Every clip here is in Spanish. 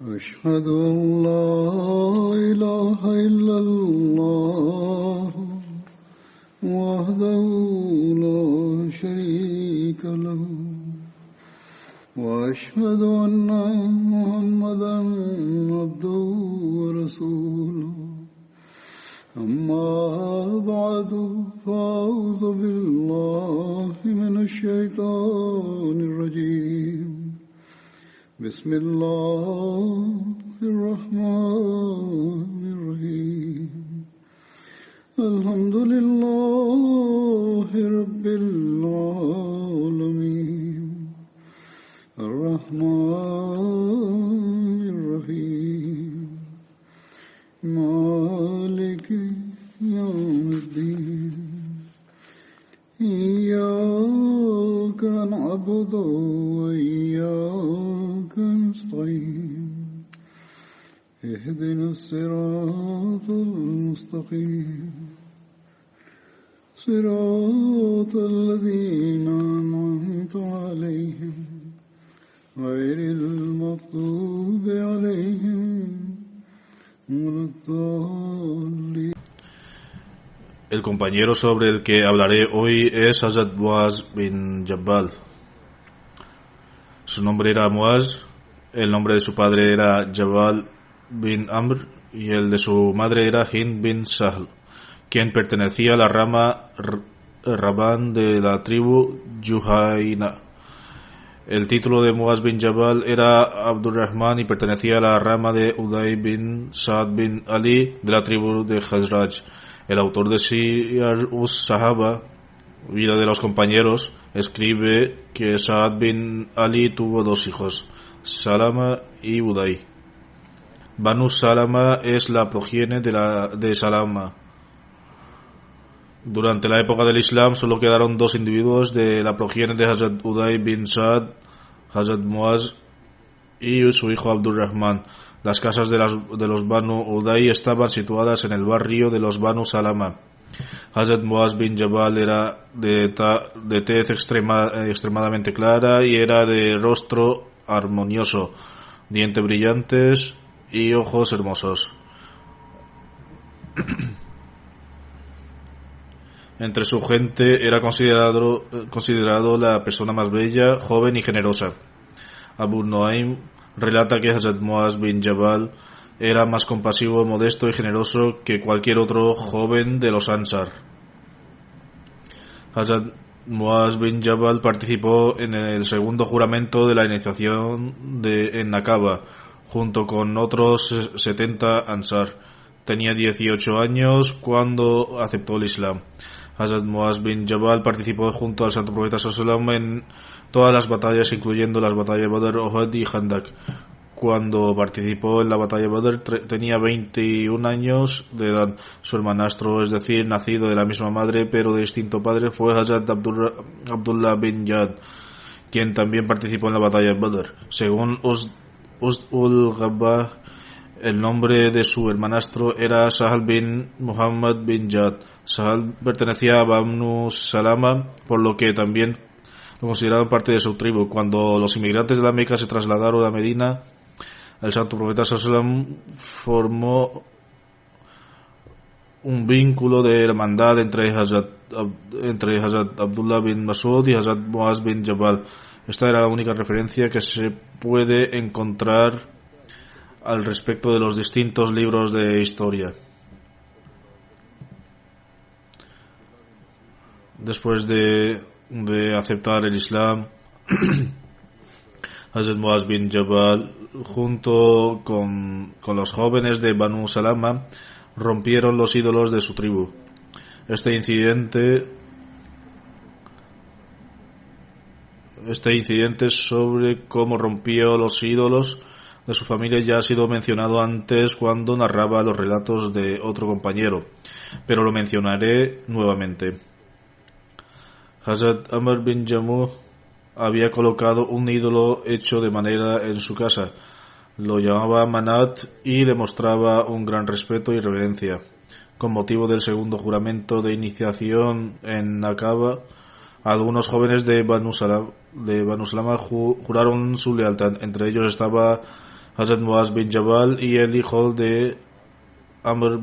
أشهد أن لا إله إلا الله وحده لا شريك له وأشهد أن محمدا عبده ورسوله أما بعد فأعوذ بالله من الشيطان الرجيم بسم الله الرحمن الرحيم الحمد لله رب العالمين الرحمن الرحيم مالك يوم الدين إياك نعبد وإياك نستعين اهدنا الصراط المستقيم صراط الذين أنعمت عليهم غير المغضوب عليهم ولا الضالين. El compañero sobre el que hablaré hoy es Hazrat Muaz bin Jabal. Su nombre era Muaz, el nombre de su padre era Jabal bin Amr y el de su madre era Hind bin Sahl, quien pertenecía a la rama Rabán de la tribu Juhayna. El título de Muaz bin Jabal era Abdurrahman y pertenecía a la rama de Uday bin Saad bin Ali de la tribu de Khazraj. El autor de Siyar us-Sahaba, Vida de los compañeros, escribe que Saad bin Ali tuvo dos hijos, Salama y Uday. Banu Salama es la progenie de Salama. Durante la época del Islam solo quedaron dos individuos de la progenie de Hazrat Uday bin Saad, Hazrat Muaz y su hijo Abdurrahman. Las casas de los Banu Uday estaban situadas en el barrio de los Banu Salama. Hazrat Muaz bin Jabal era de tez extremadamente clara y era de rostro armonioso, dientes brillantes y ojos hermosos. Entre su gente era considerado la persona más bella, joven y generosa. Abu Nuaym relata que Hazrat Muaz bin Jabal era más compasivo, modesto y generoso que cualquier otro joven de los Ansar. Hazrat Muaz bin Jabal participó en el segundo juramento de la iniciación en Aqaba, junto con otros 70 Ansar. Tenía 18 años cuando aceptó el Islam. Hazrat Muaz bin Jabal participó junto al Santo Profeta sallallahu alaihi wasallam en todas las batallas, incluyendo las batallas de Badr, Uhud y Khandak. Cuando participó en la batalla de Badr tenía 21 años de edad. Su hermanastro, es decir, nacido de la misma madre pero de distinto padre, fue Hazrat Abdullah bin Jad, quien también participó en la batalla de Badr. Según ul-Ghabbah, el nombre de su hermanastro era Sahal bin Muhammad bin Jad. Sahal pertenecía a Banu Salama, por lo que también lo consideraban parte de su tribu. Cuando los inmigrantes de la Meca se trasladaron a Medina, el Santo Profeta sallallahu alaihi wasallam formó un vínculo de hermandad entre Hazrat Abdullah bin Mas'ud y Hazrat Muaz bin Jabal. Esta era la única referencia que se puede encontrar al respecto de los distintos libros de historia. Después de aceptar el Islam, Hazrat Muaz bin Jabal, junto con los jóvenes de Banu Salama, rompieron los ídolos de su tribu. Este incidente sobre cómo rompió los ídolos de su familia ya ha sido mencionado antes cuando narraba los relatos de otro compañero, pero lo mencionaré nuevamente. Hazrat Amr bin Jamuh había colocado un ídolo hecho de madera en su casa. Lo llamaba Manat y le mostraba un gran respeto y reverencia. Con motivo del segundo juramento de iniciación en Aqaba, algunos jóvenes de Banu Salama juraron su lealtad. Entre ellos estaba Hazrat Muaz bin Jabal y el hijo de Amr,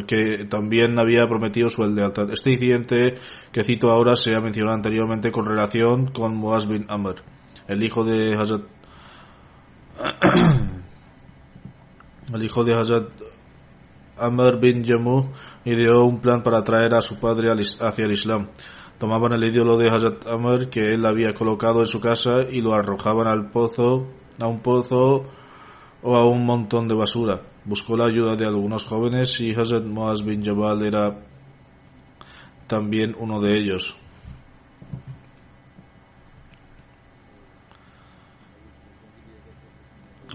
que también había prometido su lealtad. Este incidente que cito ahora se ha mencionado anteriormente con relación con Muaz bin Amr, el hijo de Hazrat Amr bin Jamuh ideó un plan para atraer a su padre hacia el Islam. Tomaban el ídolo de Hazrat Amr que él había colocado en su casa y lo arrojaban a un pozo o a un montón de basura. Buscó la ayuda de algunos jóvenes y Hazrat Muaz bin Jabal era también uno de ellos.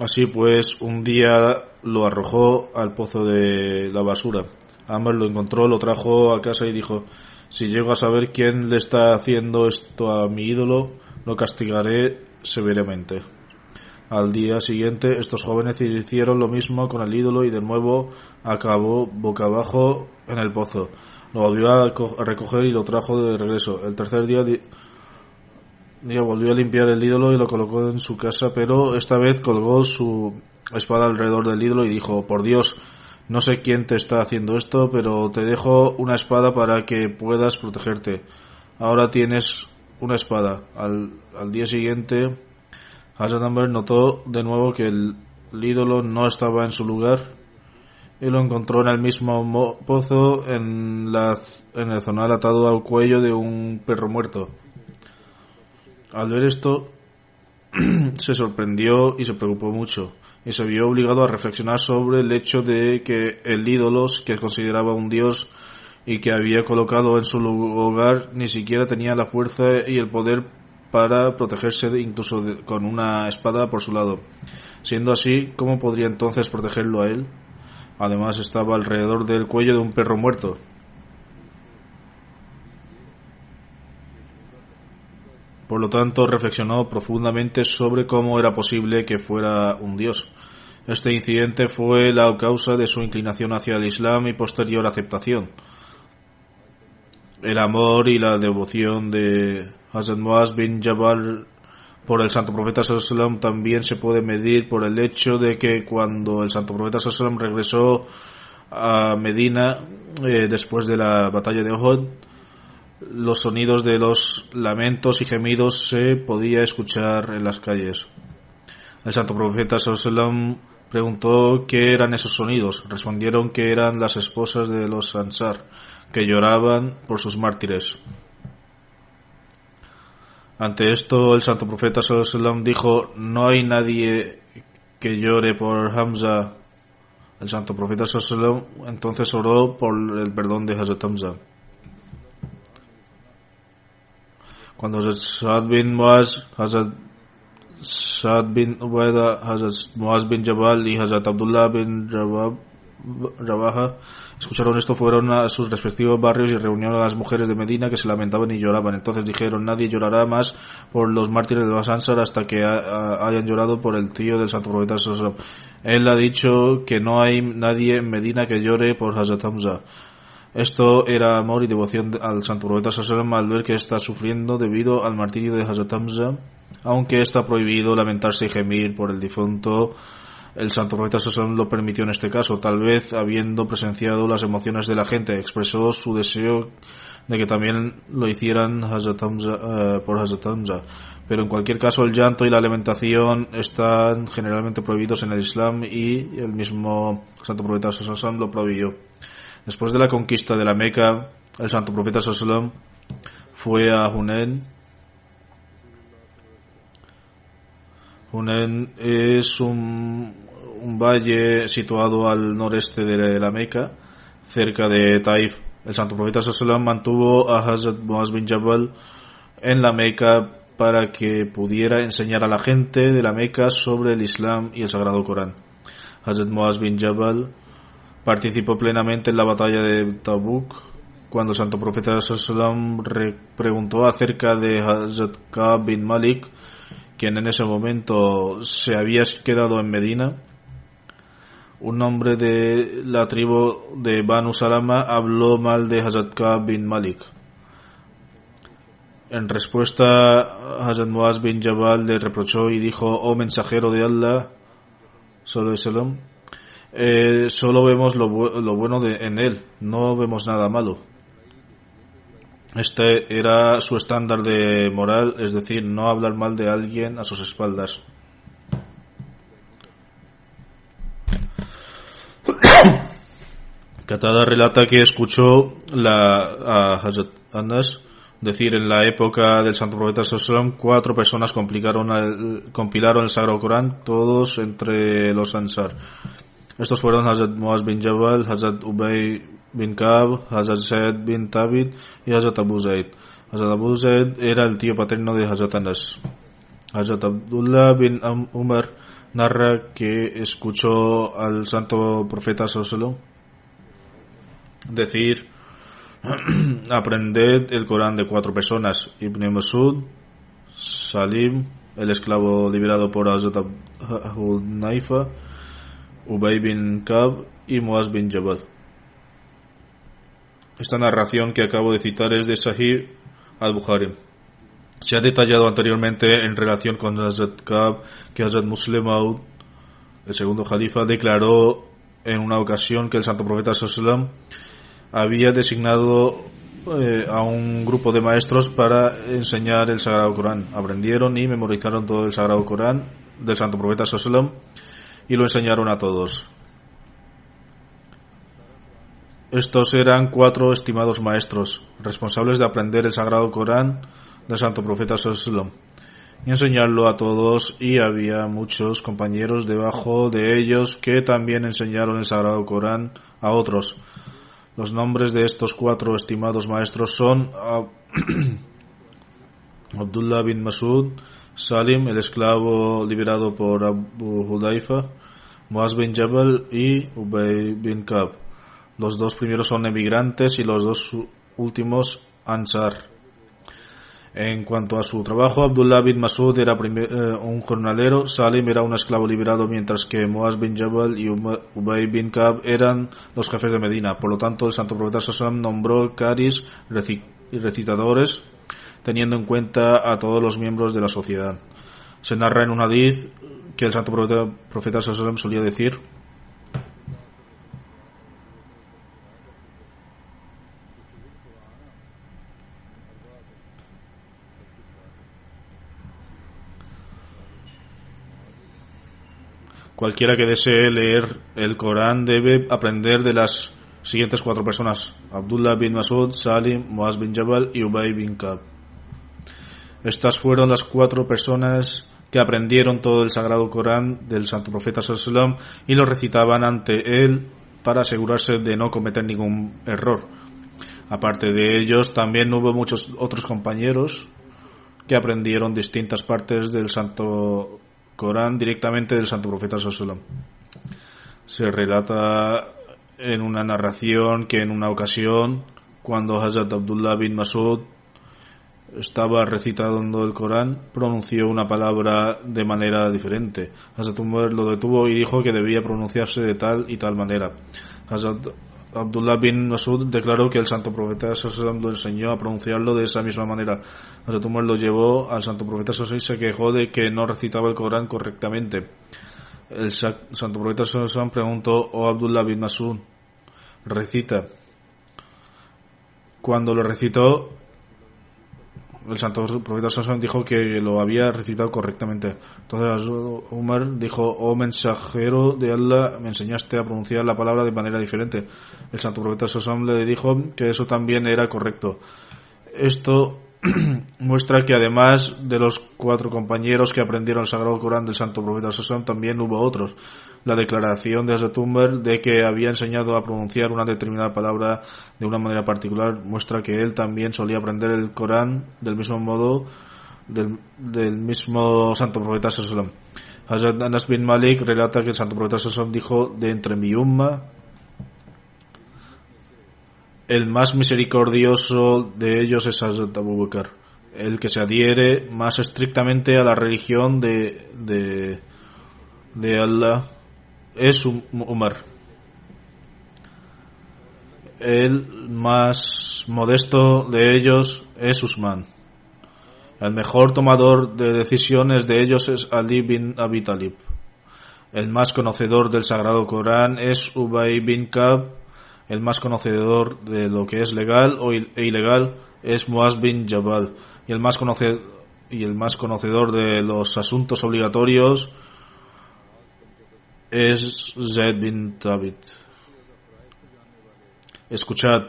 Así pues, un día lo arrojó al pozo de la basura. Amr lo encontró, lo trajo a casa y dijo: si llego a saber quién le está haciendo esto a mi ídolo, lo castigaré severamente. Al día siguiente, estos jóvenes hicieron lo mismo con el ídolo y de nuevo acabó boca abajo en el pozo. Lo volvió a recoger y lo trajo de regreso. El tercer día volvió a limpiar el ídolo y lo colocó en su casa, pero esta vez colgó su espada alrededor del ídolo y dijo: por Dios, no sé quién te está haciendo esto, pero te dejo una espada para que puedas protegerte. Ahora tienes una espada. Al día siguiente, Hazrat Amr notó de nuevo que el ídolo no estaba en su lugar y lo encontró en el mismo pozo, en el zonal atado al cuello de un perro muerto. Al ver esto, se sorprendió y se preocupó mucho, y se vio obligado a reflexionar sobre el hecho de que el ídolo que consideraba un dios y que había colocado en su hogar ni siquiera tenía la fuerza y el poder para protegerse incluso con una espada por su lado. Siendo así, ¿cómo podría entonces protegerlo a él? Además, estaba alrededor del cuello de un perro muerto. Por lo tanto, reflexionó profundamente sobre cómo era posible que fuera un dios. Este incidente fue la causa de su inclinación hacia el Islam y posterior aceptación. El amor y la devoción de Hazrat Muaz bin Jabal por el Santo Profeta sallallahu alaihi wasallam también se puede medir por el hecho de que cuando el Santo Profeta sallallahu alaihi wasallam regresó a Medina después de la batalla de Uhud, los sonidos de los lamentos y gemidos se podía escuchar en las calles. El Santo Profeta sallallahu alaihi wasallam preguntó qué eran esos sonidos. Respondieron que eran las esposas de los Ansar, que lloraban por sus mártires. Ante esto, el Santo Profeta sallallahu alaihi wasallam dijo: no hay nadie que llore por Hamza. El Santo Profeta sallallahu alaihi wasallam entonces oró por el perdón de Hazrat Hamza. Cuando Hazrat Sa'ad bin Muaz, Hazrat Sa'ad bin Ubaida, Hazrat Muaz bin Jabal y Hazrat Abdullah bin Rawaha escucharon esto, fueron a sus respectivos barrios y reunieron a las mujeres de Medina que se lamentaban y lloraban. Entonces dijeron: nadie llorará más por los mártires de los Ansar hasta que hayan llorado por el tío del Santo Profeta sallallahu alaihi wasallam. Él ha dicho que no hay nadie en Medina que llore por Hazrat Hamza. Esto era amor y devoción al Santo Profeta sallallahu alaihi wasallam al ver que está sufriendo debido al martirio de Hazrat Hamza. Aunque está prohibido lamentarse y gemir por el difunto, el Santo Profeta sallallahu alaihi wasallam lo permitió en este caso. Tal vez, habiendo presenciado las emociones de la gente, expresó su deseo de que también lo hicieran por Hazrat Hamza. Pero en cualquier caso, el llanto y la lamentación están generalmente prohibidos en el Islam y el mismo Santo Profeta sallallahu alaihi wasallam lo prohibió. Después de la conquista de la Meca, el Santo Profeta sallallahu alaihi wasallam fue a Hunayn. Hunayn es un valle situado al noreste de la Meca, cerca de Taif. El Santo Profeta sallallahu alaihi wasallam mantuvo a Hazrat Muaz bin Jabal en la Meca para que pudiera enseñar a la gente de la Meca sobre el Islam y el Sagrado Corán. Hazrat Muaz bin Jabal participó plenamente en la batalla de Tabuk. Cuando el Santo Profeta sallallahu alaihi wasallam preguntó acerca de Hazrat Ka'b bin Malik, quien en ese momento se había quedado en Medina, un hombre de la tribu de Banu Salama habló mal de Hazrat Ka'b bin Malik. En respuesta, Hazrat Muaz bin Jabal le reprochó y dijo: oh mensajero de Allah, sallallahu solo vemos lo bueno en él, no vemos nada malo. Este era su estándar de moral, es decir, no hablar mal de alguien a sus espaldas. Qatada relata que escuchó a Hazrat Anas decir: en la época del santo profeta sallallahu 4 personas compilaron el Sagrado Corán, todos entre los Ansar. Estos fueron Hazrat Muaz bin Jabal, Hazrat Ubay bin Ka'b, Hazrat Zaid bin Thabit y Hazrat Abu Zaid. Hazrat Abu Zaid era el tío paterno de Hazrat Anas. Hazrat Abdullah bin Umar narra que escuchó al santo profeta sallallahu decir: aprended el Corán de 4 personas: Ibn Masud, Salim, el esclavo liberado por Hazrat Abu Naifa, Ubay bin Ka'b y Muaz bin Jabal. Esta narración que acabo de citar es de Sahih al-Bukhari. Se ha detallado anteriormente en relación con Hazrat Ka'b que Hazrat Muslim Maud, el segundo califa, declaró en una ocasión que el santo profeta sallallahu había designado a un grupo de maestros para enseñar el Sagrado Corán. Aprendieron y memorizaron todo el Sagrado Corán del santo profeta sallallahu y lo enseñaron a todos. Estos eran 4 estimados maestros, responsables de aprender el Sagrado Corán del santo profeta sallallahu y enseñarlo a todos, y había muchos compañeros debajo de ellos que también enseñaron el Sagrado Corán a otros. Los nombres de estos 4 estimados maestros son Abdullah bin Masud, Salim, el esclavo liberado por Abu Hudayfa, Muaz bin Jabal y Ubay bin Ka'b. Los 2 primeros son emigrantes y los 2 últimos Ansar. En cuanto a su trabajo, Abdullah bin Masud era un jornalero, Salim era un esclavo liberado, mientras que Muaz bin Jabal y Ubay bin Ka'b eran los jefes de Medina. Por lo tanto, el santo profeta sallallahu nombró caris y recitadores, teniendo en cuenta a todos los miembros de la sociedad. Se narra en un hadith que el santo profeta sallallahu solía decir: cualquiera que desee leer el Corán debe aprender de las siguientes 4 personas: Abdullah bin Masud, Salim, Muaz bin Jabal y Ubay bin Ka'b. Estas fueron las 4 personas que aprendieron todo el Sagrado Corán del santo profeta sallallahu y lo recitaban ante él para asegurarse de no cometer ningún error. Aparte de ellos, también hubo muchos otros compañeros que aprendieron distintas partes del santo Corán directamente del santo profeta sallallahu. Se relata en una narración que en una ocasión, cuando Hazrat Abdullah bin Masud estaba recitando el Corán, pronunció una palabra de manera diferente. Hazrat Umar lo detuvo y dijo que debía pronunciarse de tal y tal manera. Hazrat Abdullah bin Masud declaró que el santo profeta sallallahu lo enseñó a pronunciarlo de esa misma manera. Hazrat Umar lo llevó al santo profeta sallallahu y se quejó de que no recitaba el Corán correctamente. El santo profeta sallallahu preguntó: oh Abdullah bin Masud, recita. Cuando lo recitó, el santo profeta sallallahu dijo que lo había recitado correctamente. Entonces Umar dijo: oh mensajero de Allah, me enseñaste a pronunciar la palabra de manera diferente. El santo profeta sallallahu le dijo que eso también era correcto. Esto muestra que además de los 4 compañeros que aprendieron el Sagrado Corán del santo profeta sallallahu también hubo otros. La declaración de Hazrat Umar de que había enseñado a pronunciar una determinada palabra de una manera particular muestra que él también solía aprender el Corán del mismo modo del mismo santo profeta sallallahu. Hazrat Anas bin Malik relata que el santo profeta sallallahu dijo: de entre mi umma, el más misericordioso de ellos es Hazrat Abu Bakr, el que se adhiere más estrictamente a la religión de Allah es Umar. El más modesto de ellos es Usman. El mejor tomador de decisiones de ellos es Ali bin Abi Talib. El más conocedor del Sagrado Corán es Ubay bin Ka'b. El más conocedor de lo que es legal e ilegal es Muaz bin Jabal. Y el más conocedor de los asuntos obligatorios es Zaid bin Thabit. Escuchad,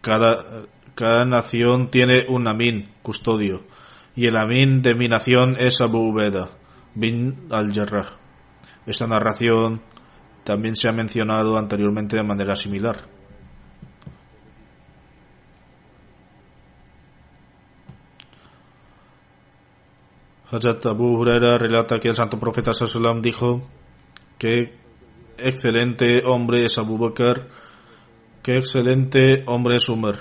cada nación tiene un amín, custodio, y el amín de mi nación es Abu Ubeda bin al-Jarrah. Esta narración también se ha mencionado anteriormente de manera similar. Hazrat Abu Huraira relata que el santo profeta sallallahu alaihi wasallam dijo: qué excelente hombre es Abu Bakr, qué excelente hombre es Umar,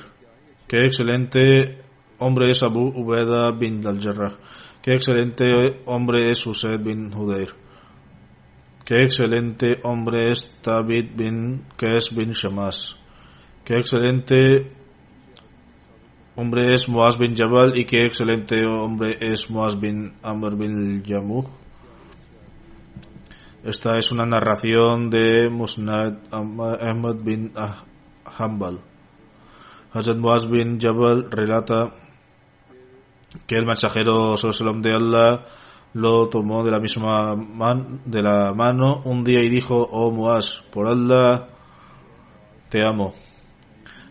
qué excelente hombre es Abu Ubeda bin al-Jarrah, qué excelente hombre es Usaid bin Hudayr, qué excelente hombre es Thabit bin Qais bin Shamas, qué excelente hombre es Muaz bin Jabal y qué excelente hombre es Muaz bin Amr bin Yamuh. Esta es una narración de Musnad Ahmad bin Hanbal. Hazrat Muaz bin Jabal relata que el mensajero sallallahu de Allah lo tomó de la mano un día y dijo: oh Muaz, por Allah te amo.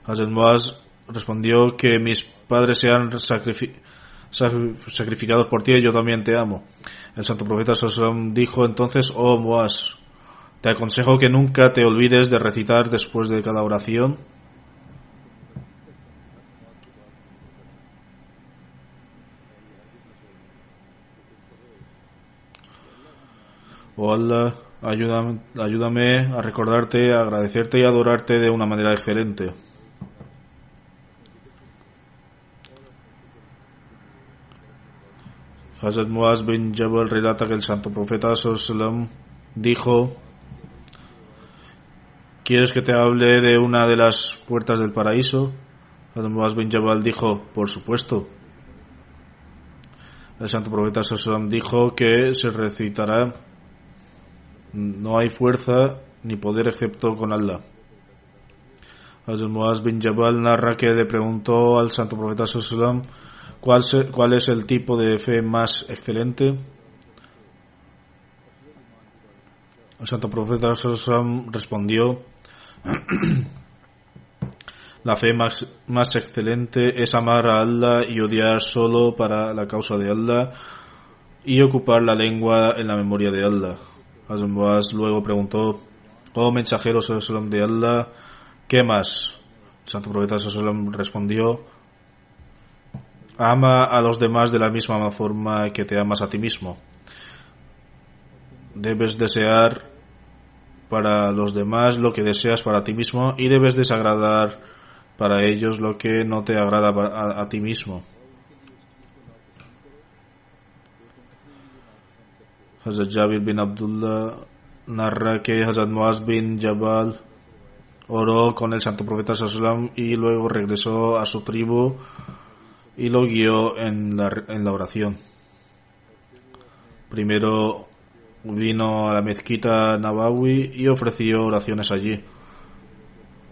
Hazrat Muaz respondió: que mis padres sean sacrificados por ti y yo también te amo. El santo profeta sallallahu dijo entonces: oh Muaz, te aconsejo que nunca te olvides de recitar después de cada oración: oh Allah, ayúdame a recordarte, a agradecerte y a adorarte de una manera excelente. Hazrat Muaz bin Jabal relata que el santo profeta sallallahu dijo: ¿quieres que te hable de una de las puertas del paraíso? Hazrat Muaz bin Jabal dijo: por supuesto. El santo profeta sallallahu dijo que se recitará: no hay fuerza ni poder excepto con Allah. Hazrat Muaz bin Jabal narra que le preguntó al santo profeta sallallahu ¿cuál es el tipo de fe más excelente? El santo profeta sallallahu respondió: la fe más excelente es amar a Allah y odiar solo para la causa de Allah y ocupar la lengua en la memoria de Allah. Hazrat Muaz luego preguntó: oh mensajero sallallahu de Allah, ¿qué más? El santo profeta sallallahu respondió: ama a los demás de la misma forma que te amas a ti mismo. Debes desear para los demás lo que deseas para ti mismo y debes desagradar para ellos lo que no te agrada a ti mismo. Hazrat Jabir bin Abdullah narra que Hazrat Muaz bin Jabal oró con el santo profeta sallallahu y luego regresó a su tribu y lo guió en la oración. Primero vino a la mezquita Nabawi y ofreció oraciones allí,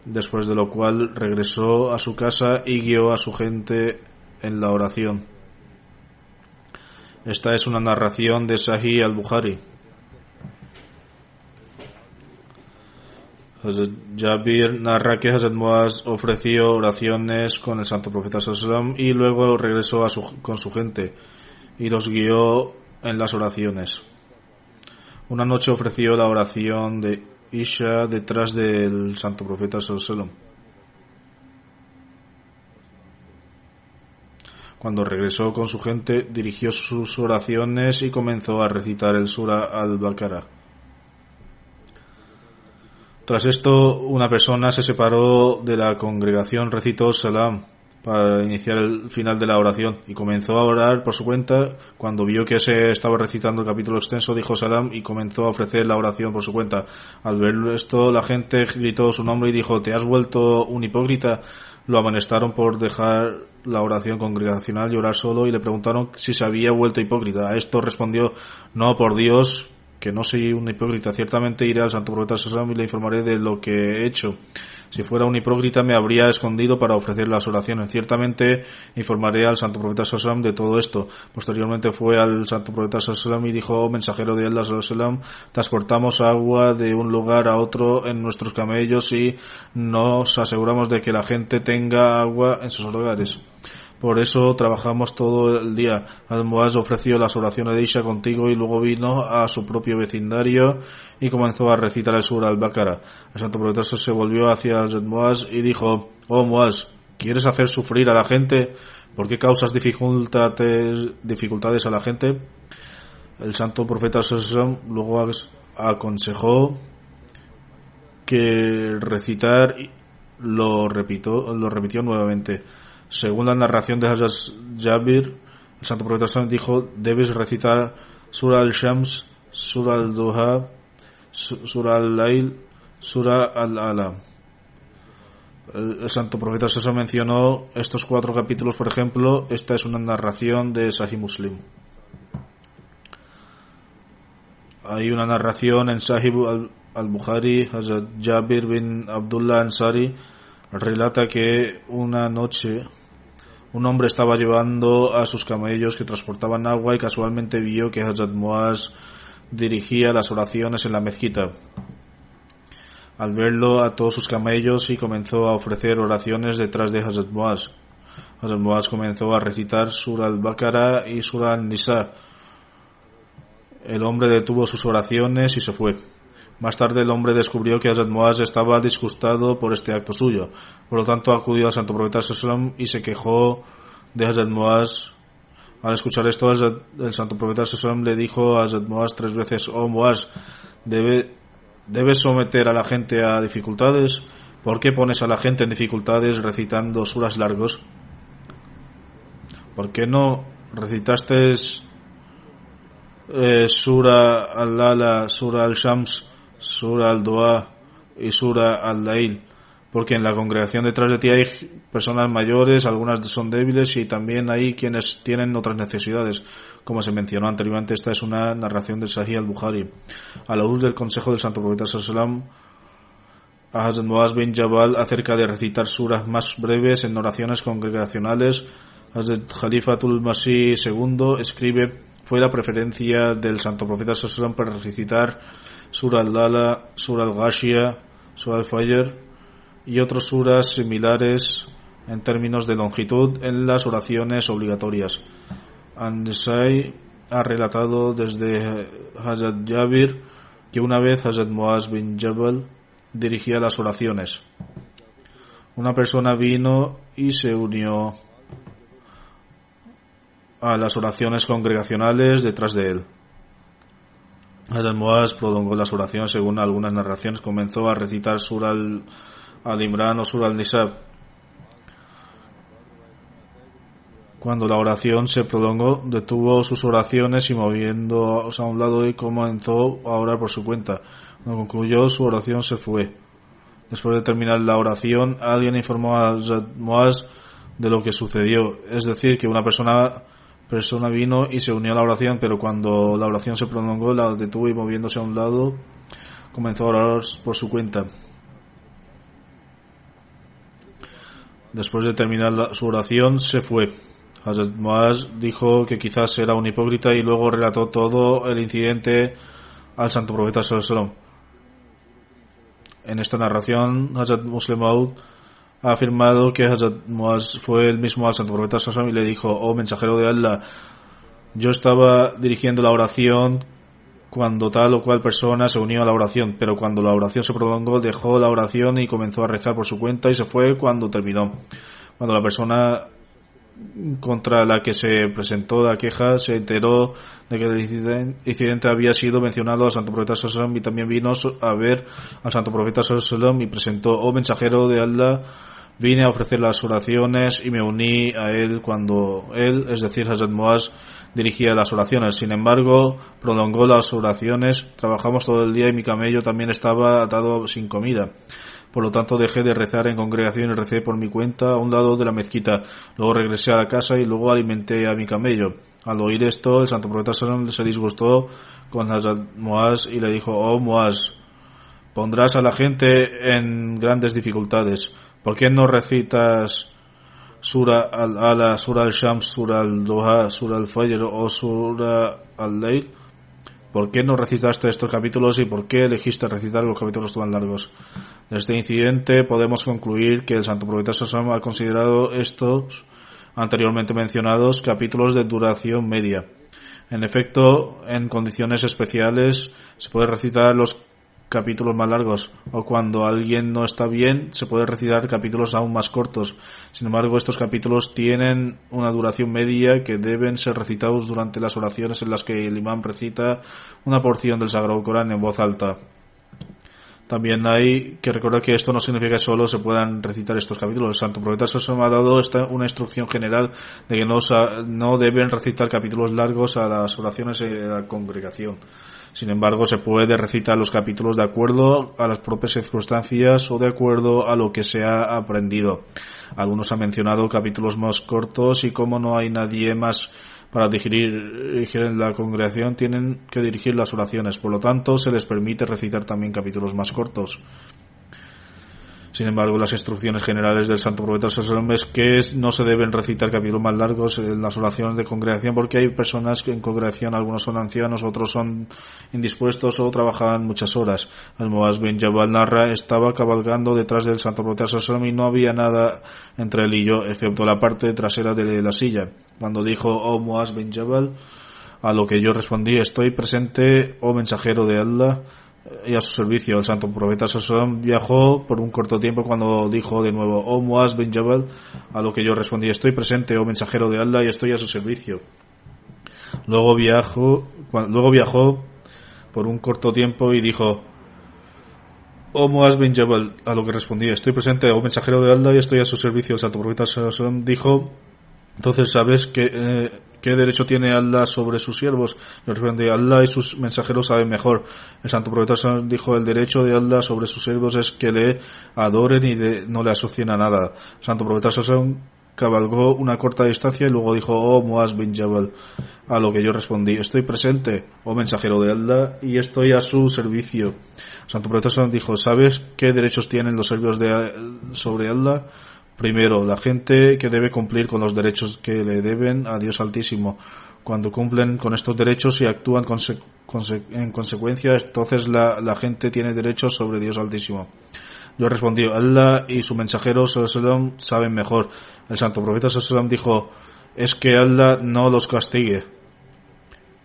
después de lo cual regresó a su casa y guió a su gente en la oración. Esta es una narración de Sahih al-Bukhari. Hazrat Jabir narra que Hazrat Muaz ofreció oraciones con el santo profeta sallallahu y luego regresó con su gente y los guió en las oraciones. Una noche ofreció la oración de Isha detrás del santo profeta sallallahu. Cuando regresó con su gente, dirigió sus oraciones y comenzó a recitar el Sura al-Baqarah. Tras esto, una persona se separó de la congregación, recitó Salam, para iniciar el final de la oración, y comenzó a orar por su cuenta. Cuando vio que se estaba recitando el capítulo extenso, dijo salam y comenzó a ofrecer la oración por su cuenta. Al ver esto, la gente gritó su nombre y dijo: ¿te has vuelto un hipócrita? Lo amonestaron por dejar la oración congregacional y orar solo, y le preguntaron si se había vuelto hipócrita. A esto respondió: no, por Dios, que no soy un hipócrita. Ciertamente iré al santo profeta sallallahu alaihi wasallam y le informaré de lo que he hecho. Si fuera un hipócrita me habría escondido para ofrecer las oraciones. Ciertamente informaré al santo profeta sallallahu alaihi wasallam de todo esto. Posteriormente fue al santo profeta sallallahu alaihi wasallam y dijo: oh mensajero de Allah sallallahu alaihi wasallam, transportamos agua de un lugar a otro en nuestros camellos y nos aseguramos de que la gente tenga agua en sus hogares. Por eso trabajamos todo el día. Muaz ofreció las oraciones de Isha contigo y luego vino a su propio vecindario y comenzó a recitar el Surah al-Baqarah. El santo profeta se volvió hacia Muaz y dijo: oh Muaz, ¿quieres hacer sufrir a la gente? ¿Por qué causas dificultades a la gente? El santo profeta luego aconsejó que recitar lo repitió nuevamente. Según la narración de Hazrat Jabir, el santo profeta dijo: debes recitar Surah al-Shams, Surah al-Duha, Surah al-Layl, Surah al-Ala. El santo profeta mencionó estos 4 capítulos. Por ejemplo, esta es una narración de Sahih Muslim. Hay una narración en Sahih al-Bukhari. Hazrat Jabir bin Abdullah Ansari relata que una noche un hombre estaba llevando a sus camellos que transportaban agua y casualmente vio que Hazrat Muaz dirigía las oraciones en la mezquita. Al verlo, ató sus camellos y comenzó a ofrecer oraciones detrás de Hazrat Muaz. Hazrat Muaz comenzó a recitar Surah al-Baqarah y Surah al-Nisa. El hombre detuvo sus oraciones y se fue. Más tarde el hombre descubrió que Hazrat Muaz estaba disgustado por este acto suyo. Por lo tanto acudió al santo profeta sallallahu alaihi wasallam y se quejó de Hazrat Muaz. Al escuchar esto, el santo profeta sallallahu alaihi wasallam le dijo a Hazrat Muaz 3 veces: oh Muaz, ¿debes someter a la gente a dificultades? ¿Por qué pones a la gente en dificultades recitando suras largos? ¿Por qué no recitaste Surah al-Ala, Surah al-Shams, Surah al-Dua y Surah al-Layl? Porque en la congregación detrás de ti hay personas mayores, algunas son débiles y también hay quienes tienen otras necesidades. Como se mencionó anteriormente, esta es una narración del Sahih al-Bukhari. A la luz del consejo del santo profeta sallallahu alaihi wasallam a Hazrat Muaz bin Jabal acerca de recitar suras más breves en oraciones congregacionales, Hazrat Khalifatul Masih II escribe: fue la preferencia del santo profeta sallallahu alaihi wasallam para recitar Surah al-Ala, Surah al-Ghashiyah, Surah al-Fajr y otras suras similares en términos de longitud en las oraciones obligatorias. An-Nasai ha relatado desde Hazrat Jabir que una vez Hazrat Muaz bin Jabal dirigía las oraciones. Una persona vino y se unió a las oraciones congregacionales detrás de él. Hazrat Muaz prolongó las oraciones. Según algunas narraciones, comenzó a recitar Surah al-Imran o Surah al-Nisa. Cuando la oración se prolongó, detuvo sus oraciones y moviéndose a un lado y comenzó a orar por su cuenta. Cuando concluyó su oración se fue. Después de terminar la oración, alguien informó a Hazrat Muaz de lo que sucedió. Es decir, que una persona vino y se unió a la oración, pero cuando la oración se prolongó, la detuvo y moviéndose a un lado comenzó a orar por su cuenta. Después de terminar su oración se fue. Hazrat Muaz dijo que quizás era un hipócrita y luego relató todo el incidente al santo profeta sallallahu alaihi wasallam. En esta narración, Hazrat Muslim Maud ha afirmado que Hazrat Muaz fue el mismo al santo profeta sallallahu alaihi wasallam y le dijo: oh mensajero de Allah, yo estaba dirigiendo la oración cuando tal o cual persona se unió a la oración, pero cuando la oración se prolongó dejó la oración y comenzó a rezar por su cuenta y se fue cuando terminó. Cuando la persona contra la que se presentó la queja se enteró de que el incidente había sido mencionado al santo profeta sallallahu alaihi wasallam y también vino a ver al santo profeta sallallahu alaihi wasallam y presentó: oh mensajero de Allah, Vine a ofrecer las oraciones y me uní a él cuando él, es decir, Hazrat Muaz, dirigía las oraciones. Sin embargo, prolongó las oraciones, trabajamos todo el día y mi camello también estaba atado sin comida. Por lo tanto, dejé de rezar en congregación y recé por mi cuenta a un lado de la mezquita. Luego regresé a la casa y luego alimenté a mi camello. Al oír esto, el santo profeta Sallam se disgustó con Hazrat Muaz y le dijo: oh Muaz, pondrás a la gente en grandes dificultades. ¿Por qué no recitas Sura al-Ala, Sura al-Shams, Sura al-Duha, Sura al-Fajr o Sura al-Layl? ¿Por qué no recitaste estos capítulos y por qué elegiste recitar los capítulos tan largos? De este incidente podemos concluir que el santo profeta Sallam ha considerado estos anteriormente mencionados capítulos de duración media. En efecto, en condiciones especiales se puede recitar los capítulos más largos, o cuando alguien no está bien se puede recitar capítulos aún más cortos. Sin embargo, estos capítulos tienen una duración media que deben ser recitados durante las oraciones en las que el imán recita una porción del Sagrado Corán en voz alta. También hay que recordar que esto no significa que solo se puedan recitar estos capítulos. El santo profeta Sallam ha dado una instrucción general de que no deben recitar capítulos largos a las oraciones de la congregación. Sin embargo, se puede recitar los capítulos de acuerdo a las propias circunstancias o de acuerdo a lo que se ha aprendido. Algunos han mencionado capítulos más cortos y como no hay nadie más para dirigir en la congregación, tienen que dirigir las oraciones. Por lo tanto, se les permite recitar también capítulos más cortos. Sin embargo, las instrucciones generales del santo profeta Sallam es que no se deben recitar capítulos más largos en las oraciones de congregación, porque hay personas que en congregación, algunos son ancianos, otros son indispuestos o trabajaban muchas horas. El Muaz bin Jabal narra: estaba cabalgando detrás del santo profeta Sallam y no había nada entre él y yo, excepto la parte trasera de la silla. Cuando dijo: oh Muaz bin Jabal, a lo que yo respondí: estoy presente, oh mensajero de Allah, y a su servicio. El santo profeta Sallam viajó por un corto tiempo. Cuando dijo de nuevo: oh Muaz bin Jabal, a lo que yo respondí: estoy presente, oh mensajero de Allah, y estoy a su servicio. Luego viajó por un corto tiempo y dijo: oh Muaz bin Jabal, a lo que respondí: estoy presente, oh mensajero de Allah, y estoy a su servicio. El santo profeta Sallam dijo: entonces, ¿sabes qué derecho tiene Allah sobre sus siervos? Yo respondí: Allah y sus mensajeros saben mejor. El santo profeta dijo: el derecho de Allah sobre sus siervos es que le adoren y no le asocien a nada. El santo profeta cabalgó una corta distancia y luego dijo: oh Muaz bin Jabal, a lo que yo respondí: estoy presente, oh mensajero de Allah, y estoy a su servicio. El santo profeta dijo: ¿sabes qué derechos tienen los siervos sobre Allah? Primero, la gente que debe cumplir con los derechos que le deben a Dios Altísimo. Cuando cumplen con estos derechos y actúan en consecuencia, entonces la gente tiene derechos sobre Dios Altísimo. Yo respondí: Allah y su mensajero sallam saben mejor. El santo profeta sallam dijo: es que Allah no los castigue.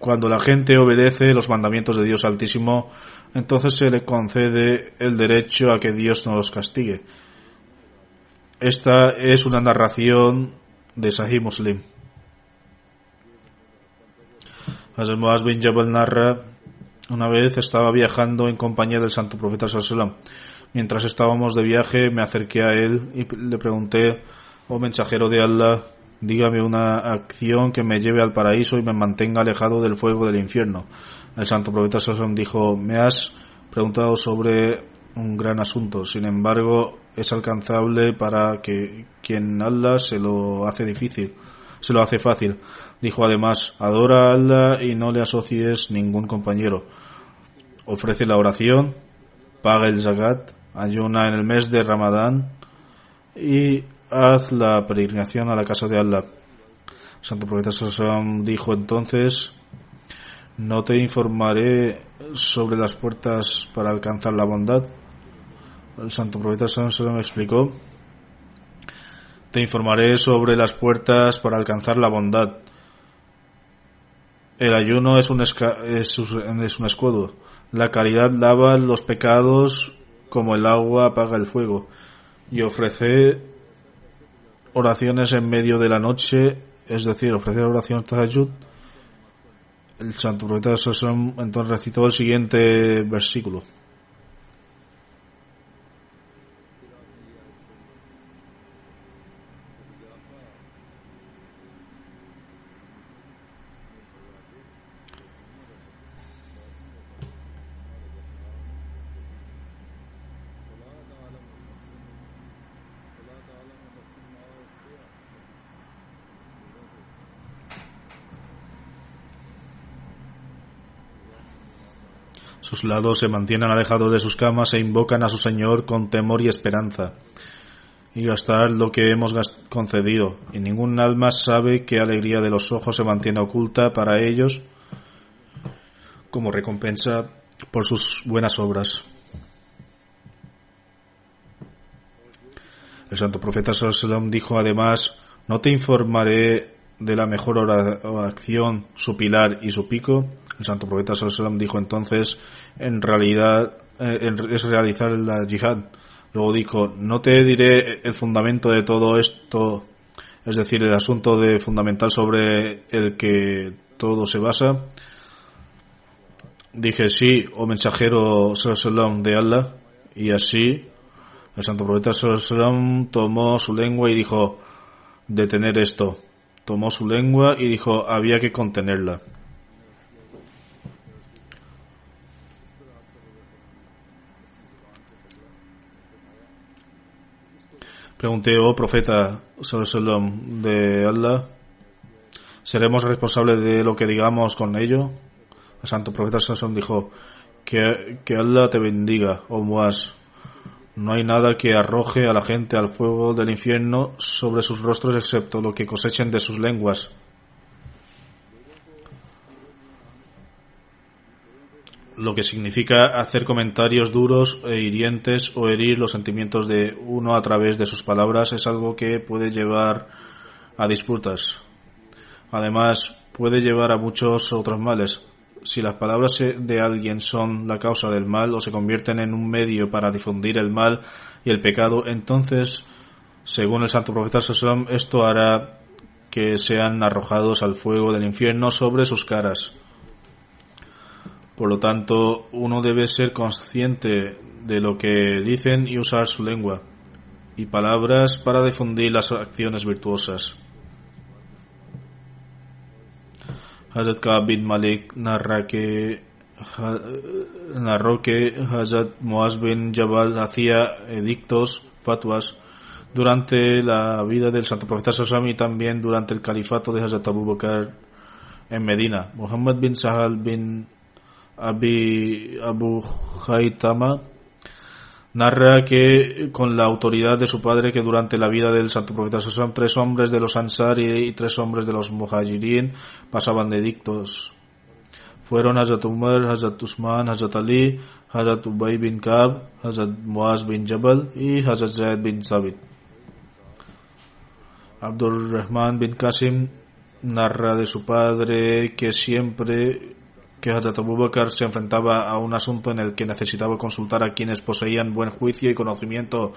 Cuando la gente obedece los mandamientos de Dios Altísimo, entonces se le concede el derecho a que Dios no los castigue. Esta es una narración de Sahih Muslim. Hazrat Muaz bin Jabal narra: una vez estaba viajando en compañía del santo profeta sallallahu alaihi wasallam. Mientras estábamos de viaje, me acerqué a él y le pregunté: oh mensajero de Allah, dígame una acción que me lleve al paraíso y me mantenga alejado del fuego del infierno. El santo profeta sallallahu alaihi wasallam dijo: me has preguntado sobre un gran asunto, sin embargo es alcanzable para que quien Allah se lo hace fácil. Dijo además: adora a Allah y no le asocies ningún compañero. Ofrece la oración, paga el zakat, ayuna en el mes de Ramadán y haz la peregrinación a la casa de Allah. El santo profeta sallallahu dijo entonces: ¿no te informaré sobre las puertas para alcanzar la bondad? El santo profeta sallallahu me explicó: te informaré sobre las puertas para alcanzar la bondad. El ayuno es un escudo. La caridad lava los pecados como el agua apaga el fuego. Y ofrecer oraciones en medio de la noche, es decir, ofrecer oración tahajjud. El santo profeta sallallahu entonces recitó el siguiente versículo: Sus lados se mantienen alejados de sus camas e invocan a su Señor con temor y esperanza. Y gastar lo que hemos concedido, y ningún alma sabe qué alegría de los ojos se mantiene oculta para ellos como recompensa por sus buenas obras. El santo profeta sallallahu alaihi wasallam dijo además: ¿no te informaré de la mejor acción, su pilar y su pico? El santo profeta sallallahu alaihi wasallam dijo entonces: en realidad es realizar la yihad. Luego dijo: ¿no te diré el fundamento de todo esto, es decir, el asunto fundamental sobre el que todo se basa? Dije: sí, oh mensajero sallallahu alaihi wasallam de Allah. Y así el santo profeta sallallahu alaihi wasallam tomó su lengua y dijo: detener esto. Tomó su lengua y dijo: había que contenerla. Pregunté: oh profeta sallallahu alaihi wasallam de Allah, ¿seremos responsables de lo que digamos con ello? El santo profeta sallallahu alaihi wasallam dijo: que Allah te bendiga, oh Muaz. No hay nada que arroje a la gente al fuego del infierno sobre sus rostros excepto lo que cosechen de sus lenguas. Lo que significa hacer comentarios duros e hirientes o herir los sentimientos de uno a través de sus palabras es algo que puede llevar a disputas. Además, puede llevar a muchos otros males. Si las palabras de alguien son la causa del mal o se convierten en un medio para difundir el mal y el pecado, entonces, según el santo profeta sallallahu alaihi wasallam, esto hará que sean arrojados al fuego del infierno sobre sus caras. Por lo tanto, uno debe ser consciente de lo que dicen y usar su lengua y palabras para difundir las acciones virtuosas. Hazrat Ka'b bin Malik narró que Hazrat Muaz bin Jabal hacía edictos, fatwas, durante la vida del santo profeta sallallahu alaihi wasallam y también durante el califato de Hazrat Abu Bakr en Medina. Muhammad bin Sahal bin Abu Haytama narra que con la autoridad de su padre que durante la vida del santo profeta sallallahu alaihi wasallam 3 hombres de los Ansar y 3 hombres de los Muhajirin pasaban de edictos. Fueron Hazrat Umar, Hazrat Usman, Hazrat Ali, Hazrat Ubay bin Ka'b, Hazrat Muaz bin Jabal y Hazrat Zaid bin Sabit. Abdul Rahman bin Qasim narra de su padre que siempre que Hazrat Abu Bakr se enfrentaba a un asunto en el que necesitaba consultar a quienes poseían buen juicio y conocimiento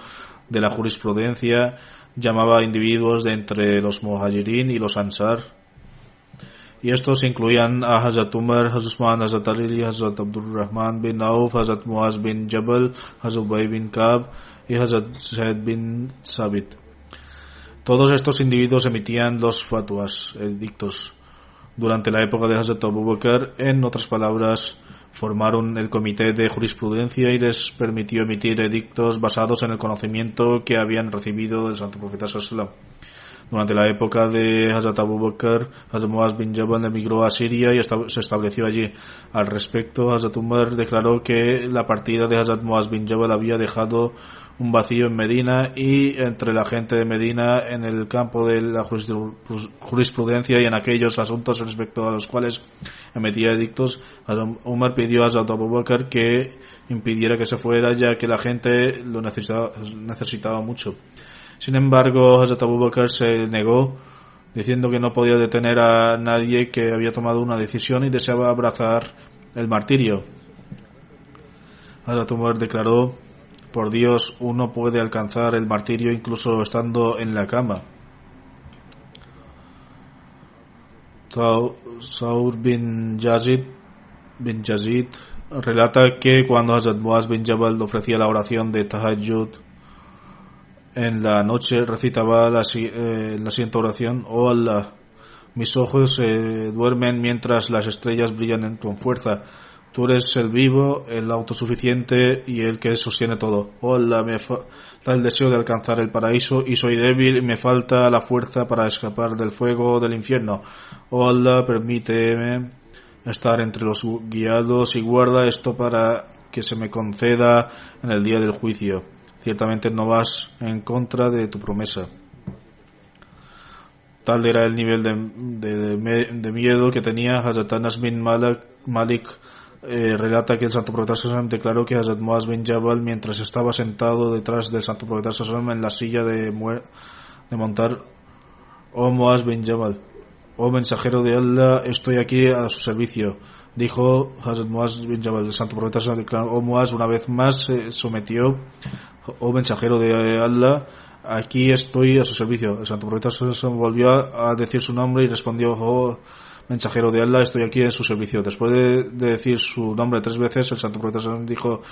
de la jurisprudencia, llamaba a individuos de entre los Muhajirin y los Ansar. Y estos incluían a Hazrat Umar, Hazrat Usman, Hazrat Ali, Hazrat Abdul Rahman bin Auf, Hazrat Muaz bin Jabal, Hazrat Ubay bin Ka'b y Hazrat Zaid bin Sabit. Todos estos individuos emitían los fatwas, edictos, durante la época de Hazrat Abu Bakr. En otras palabras, formaron el comité de jurisprudencia y les permitió emitir edictos basados en el conocimiento que habían recibido del santo profeta sallallahu alaihi wasallam. Durante la época de Hazrat Abu Bakr, Hazrat Muaz bin Jabal emigró a Siria y se estableció allí. Al respecto, Hazrat Umar declaró que la partida de Hazrat Muaz bin Jabal había dejado un vacío en Medina y entre la gente de Medina en el campo de la jurisprudencia y en aquellos asuntos respecto a los cuales emitía edictos. Hazrat Umar pidió a Hazrat Abu Bakr que impidiera que se fuera, ya que la gente lo necesitaba mucho. Sin embargo, Hazrat Abu Bakr se negó, diciendo que no podía detener a nadie que había tomado una decisión y deseaba abrazar el martirio. Hazrat Umar declaró: por Dios, uno puede alcanzar el martirio incluso estando en la cama. Saur bin Yazid relata que cuando Hazrat Muaz bin Jabal ofrecía la oración de Tahajjud en la noche, recitaba la siguiente oración: oh Allah, mis ojos se duermen mientras las estrellas brillan con fuerza. Tú eres el vivo, el autosuficiente y el que sostiene todo. Oh Allah, me falta el deseo de alcanzar el paraíso y soy débil y me falta la fuerza para escapar del fuego del infierno. Oh Allah, permíteme estar entre los guiados y guarda esto para que se me conceda en el día del juicio. Ciertamente no vas en contra de tu promesa. Tal era el nivel de miedo que tenía. Hazrat Anas bin Malik relata que el santo profeta sallam declaró que Hazrat Muaz bin Jabal, mientras estaba sentado detrás del santo profeta sallam en la silla de montar: oh Muaz bin Jabal, oh mensajero de Allah, estoy aquí a su servicio. Dijo Hazrat Muaz bin Jabal. El santo profeta sallam declaró: oh Muaz, una vez más se sometió: oh mensajero de Allah, aquí estoy a su servicio. El santo profeta volvió a decir su nombre y respondió: oh mensajero de Allah, estoy aquí en su servicio. Después de decir su nombre 3 veces, el santo profeta dijo: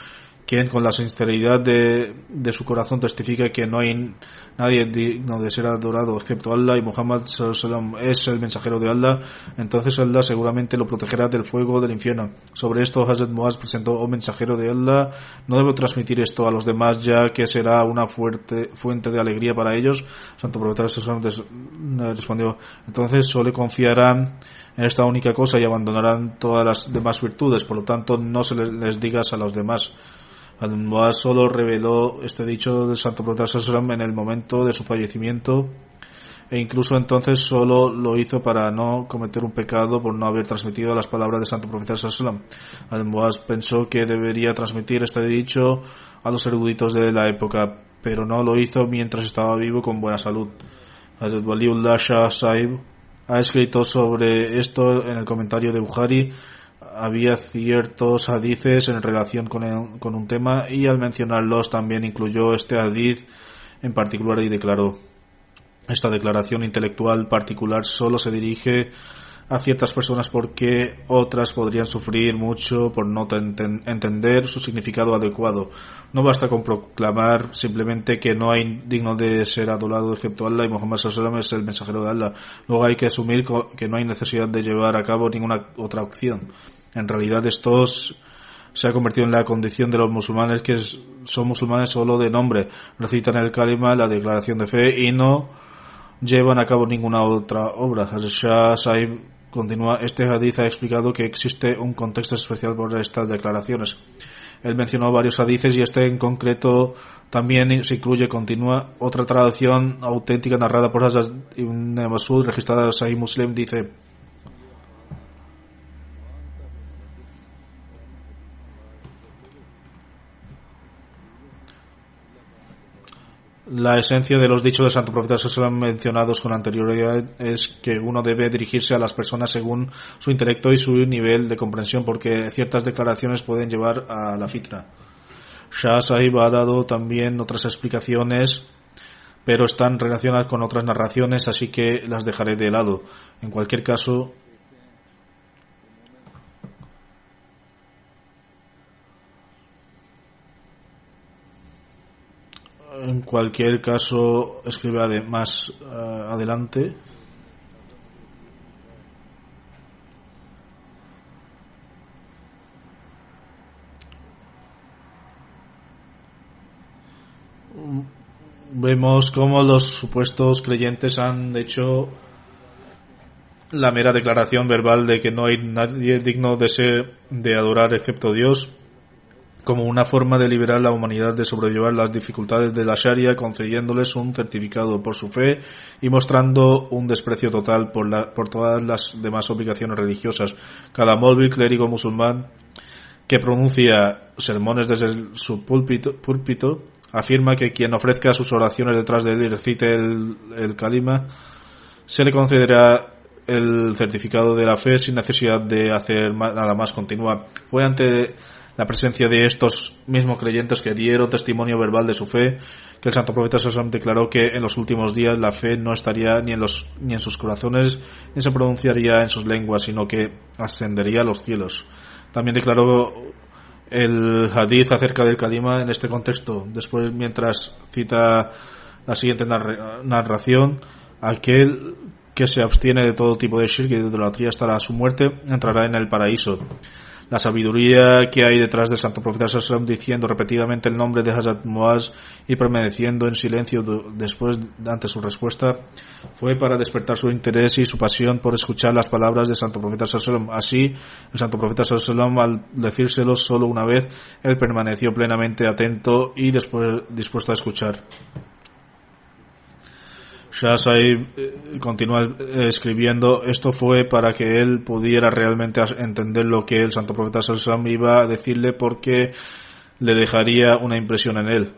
quien con la sinceridad de su corazón testifica que no hay nadie digno de ser adorado excepto Allah y Muhammad sallallahu es el mensajero de Allah, entonces Allah seguramente lo protegerá del fuego del infierno. Sobre esto Hazrat Muaz presentó: oh mensajero de Allah, no debo transmitir esto a los demás ya que será una fuente de alegría para ellos. Santo profeta respondió: entonces solo confiarán en esta única cosa y abandonarán todas las demás virtudes, por lo tanto no se les digas a los demás. Al-Muaz solo reveló este dicho del santo profeta en el momento de su fallecimiento, e incluso entonces solo lo hizo para no cometer un pecado por no haber transmitido las palabras del santo profeta. Al-Muaz pensó que debería transmitir este dicho a los eruditos de la época, pero no lo hizo mientras estaba vivo con buena salud. Hazrat Waliullah Shah Sahib ha escrito sobre esto en el comentario de Bukhari. Había ciertos hadices en relación con un tema, y al mencionarlos también incluyó este hadith en particular y declaró: esta declaración intelectual particular solo se dirige a ciertas personas porque otras podrían sufrir mucho por no entender su significado adecuado. No basta con proclamar simplemente que no hay digno de ser adorado excepto Allah y Muhammad sallallahu es el mensajero de Allah. Luego hay que asumir que no hay necesidad de llevar a cabo ninguna otra opción. En realidad esto se ha convertido en la condición de los musulmanes, que son musulmanes solo de nombre, recitan el kalima, la declaración de fe, y no llevan a cabo ninguna otra obra. Shah Sahib continúa: este hadith ha explicado que existe un contexto especial por estas declaraciones. Él mencionó varios hadices y este en concreto también se incluye. Continúa: otra traducción auténtica narrada por Hazrat Ibn Masud, registrada en Sahih Muslim, dice: la esencia de los dichos del santo profeta mencionados con anterioridad es que uno debe dirigirse a las personas según su intelecto y su nivel de comprensión, porque ciertas declaraciones pueden llevar a la fitna. Shah Sahib ha dado también otras explicaciones, pero están relacionadas con otras narraciones, así que las dejaré de lado. En cualquier caso, escribe más adelante: vemos cómo los supuestos creyentes han hecho la mera declaración verbal de que no hay nadie digno de adorar excepto Dios como una forma de liberar a la humanidad de sobrellevar las dificultades de la Sharia, concediéndoles un certificado por su fe y mostrando un desprecio total por todas las demás obligaciones religiosas. Cada molvi, clérigo musulmán que pronuncia sermones desde su púlpito afirma que quien ofrezca sus oraciones detrás de él y recite el kalima se le concederá el certificado de la fe sin necesidad de hacer nada más. Continúa: fue ante la presencia de estos mismos creyentes que dieron testimonio verbal de su fe que el santo profeta sallallahu declaró que en los últimos días la fe no estaría ni en sus corazones ni se pronunciaría en sus lenguas, sino que ascendería a los cielos. También declaró el hadith acerca del kalima en este contexto. Después, mientras cita la siguiente narración: aquel que se abstiene de todo tipo de shirk y de idolatría hasta su muerte entrará en el paraíso. La sabiduría que hay detrás del Santo Profeta Sallallahu diciendo repetidamente el nombre de Hazrat Muaz y permaneciendo en silencio después ante su respuesta fue para despertar su interés y su pasión por escuchar las palabras del Santo Profeta Sallallahu. Así, el Santo Profeta Sallallahu, al decírselo solo una vez, él permaneció plenamente atento y después dispuesto a escuchar. Shah Sahib continúa escribiendo, esto fue para que él pudiera realmente entender lo que el Santo Profeta Sallallahu Alaihi Wasallam iba a decirle, porque le dejaría una impresión en él.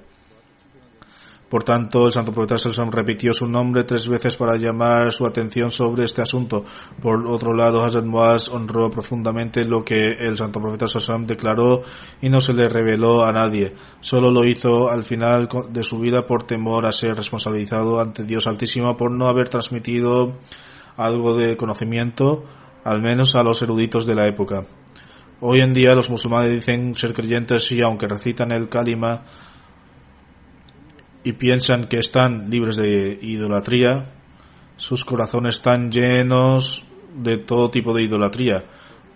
Por tanto, el Santo Profeta Sallallahu Alaihi Wasallam repitió su nombre 3 veces para llamar su atención sobre este asunto. Por otro lado, Hazrat Muaz honró profundamente lo que el Santo Profeta Sallallahu Alaihi Wasallam declaró y no se le reveló a nadie. Solo lo hizo al final de su vida por temor a ser responsabilizado ante Dios Altísimo por no haber transmitido algo de conocimiento, al menos a los eruditos de la época. Hoy en día los musulmanes dicen ser creyentes y aunque recitan el kalima y piensan que están libres de idolatría, sus corazones están llenos de todo tipo de idolatría.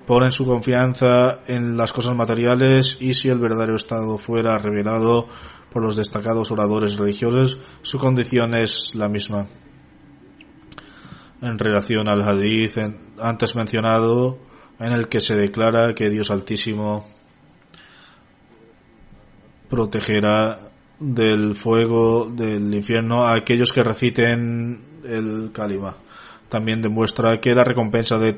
Ponen su confianza en las cosas materiales y si el verdadero estado fuera revelado por los destacados oradores religiosos, su condición es la misma. En relación al hadith antes mencionado, en el que se declara que Dios Altísimo protegerá del fuego del infierno a aquellos que reciten el kalima. También demuestra que la recompensa de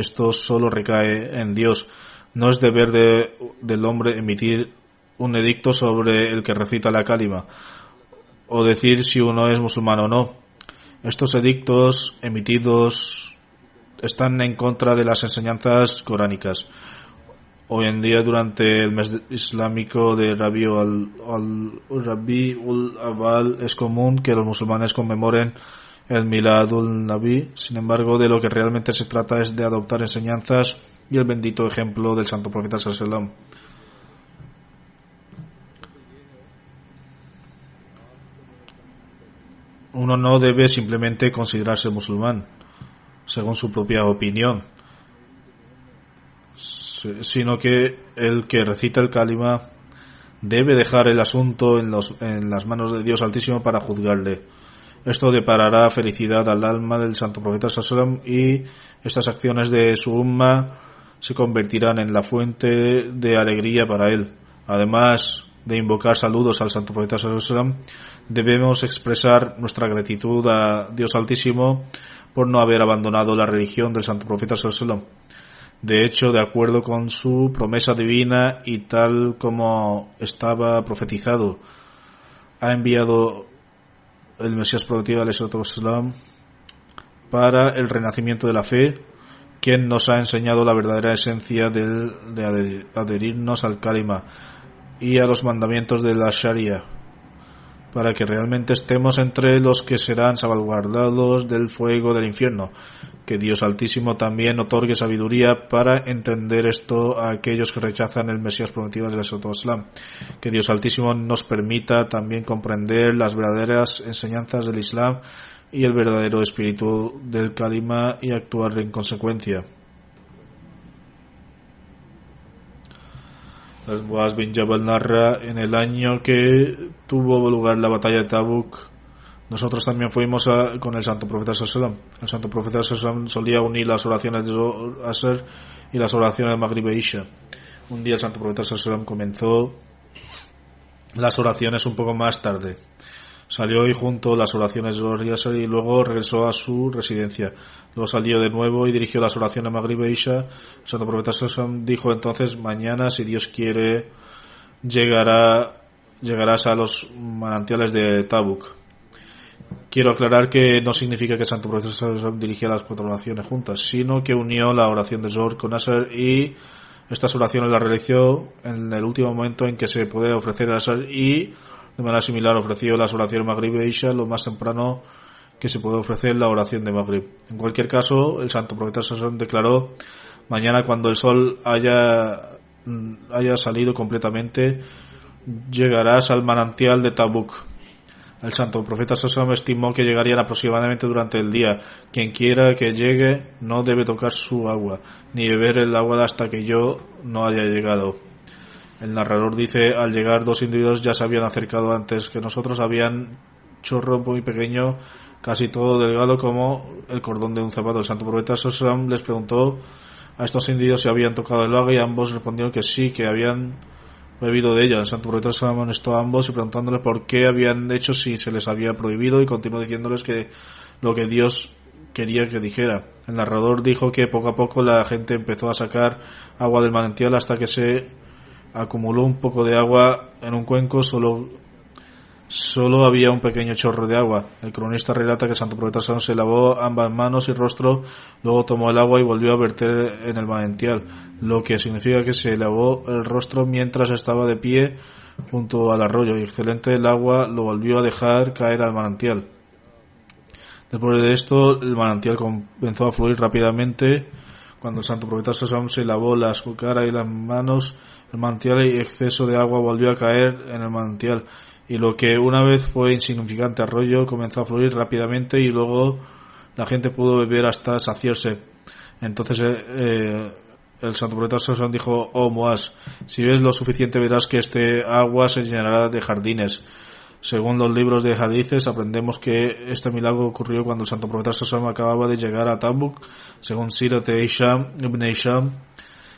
esto solo recae en Dios. No es deber del hombre emitir un edicto sobre el que recita la kalima o decir si uno es musulmán o no. Estos edictos emitidos están en contra de las enseñanzas coránicas. Hoy en día, durante el mes islámico de Rabiul Awwal, es común que los musulmanes conmemoren el Miladul Nabi. Sin embargo, de lo que realmente se trata es de adoptar enseñanzas y el bendito ejemplo del Santo Profeta Sallallahu Alaihi Wasallam. Uno no debe simplemente considerarse musulmán según su propia opinión, sino que el que recita el kalima debe dejar el asunto en las manos de Dios Altísimo para juzgarle. Esto deparará felicidad al alma del Santo Profeta Sallallahu Alaihi Wasallam y estas acciones de su umma se convertirán en la fuente de alegría para él. Además de invocar saludos al Santo Profeta Sallallahu Alaihi Wasallam, debemos expresar nuestra gratitud a Dios Altísimo por no haber abandonado la religión del Santo Profeta Sallallahu Alaihi Wasallam. De hecho, de acuerdo con su promesa divina y tal como estaba profetizado, ha enviado el Mesías prometido alaihi wasallam para el renacimiento de la fe, quien nos ha enseñado la verdadera esencia de adherirnos al kalima y a los mandamientos de la Sharia, para que realmente estemos entre los que serán salvaguardados del fuego del infierno. Que Dios Altísimo también otorgue sabiduría para entender esto a aquellos que rechazan el Mesías prometido del Islam. Que Dios Altísimo nos permita también comprender las verdaderas enseñanzas del Islam y el verdadero espíritu del kalima y actuar en consecuencia. Muaz bin Jabal narra, en el año que tuvo lugar la batalla de Tabuk, nosotros también fuimos con el Santo Profeta Sallallahu Alaihi Wasallam. El Santo Profeta Sallallahu Alaihi Wasallam solía unir las oraciones de Zohr, Asr y las oraciones de Maghrib e Isha. Un día el Santo Profeta Sallallahu Alaihi Wasallam comenzó las oraciones un poco más tarde. Salió y juntó las oraciones de Zohr y Asr y luego regresó a su residencia. Luego salió de nuevo y dirigió las oraciones de Maghrib e Isha. El Santo Profeta Sallallahu Alaihi Wasallam dijo entonces: mañana, si Dios quiere, llegarás a los manantiales de Tabuk. Quiero aclarar que no significa que el Santo Profeta Sallallahu Alaihi Wasallam dirigía las 4 oraciones juntas, sino que unió la oración de Zohr con Asr y estas oraciones las realizó en el último momento en que se puede ofrecer el Asr y de manera similar ofreció las oraciones Maghrib e Isha lo más temprano que se puede ofrecer la oración de Maghrib. En cualquier caso, el Santo Profeta Sallallahu Alaihi Wasallam declaró: mañana, cuando el sol haya salido completamente, llegarás al manantial de Tabuk. El santo profeta Sallallahu estimó que llegarían aproximadamente durante el día. Quien quiera que llegue no debe tocar su agua, ni beber el agua hasta que yo no haya llegado. El narrador dice, al llegar 2 individuos ya se habían acercado antes que nosotros, habían chorro muy pequeño, casi todo delgado como el cordón de un zapato. El santo profeta Sallallahu les preguntó a estos individuos si habían tocado el agua y ambos respondieron que sí, que habían bebido de ella. El santo profeta se amonestó a ambos y preguntándoles por qué habían hecho si se les había prohibido, y continuó diciéndoles que lo que Dios quería que dijera. El narrador dijo que poco a poco la gente empezó a sacar agua del manantial hasta que se acumuló un poco de agua en un cuenco. Solo había un pequeño chorro de agua. El cronista relata que el santo profeta se lavó ambas manos y rostro, luego tomó el agua y volvió a verter en el manantial, lo que significa que se lavó el rostro mientras estaba de pie junto al arroyo, y excelente el agua lo volvió a dejar caer al manantial. Después de esto, el manantial comenzó a fluir rápidamente. Cuando el santo profeta se lavó las cara y las manos, el manantial y exceso de agua volvió a caer en el manantial, y lo que una vez fue insignificante arroyo comenzó a fluir rápidamente, y luego la gente pudo beber hasta saciarse. Entonces el santo profeta dijo: oh Muaz, si ves lo suficiente verás que este agua se llenará de jardines. Según los libros de hadices, aprendemos que este milagro ocurrió cuando el santo profeta acababa de llegar a Tabuk. Según Sirat Hisham ibn Hisham,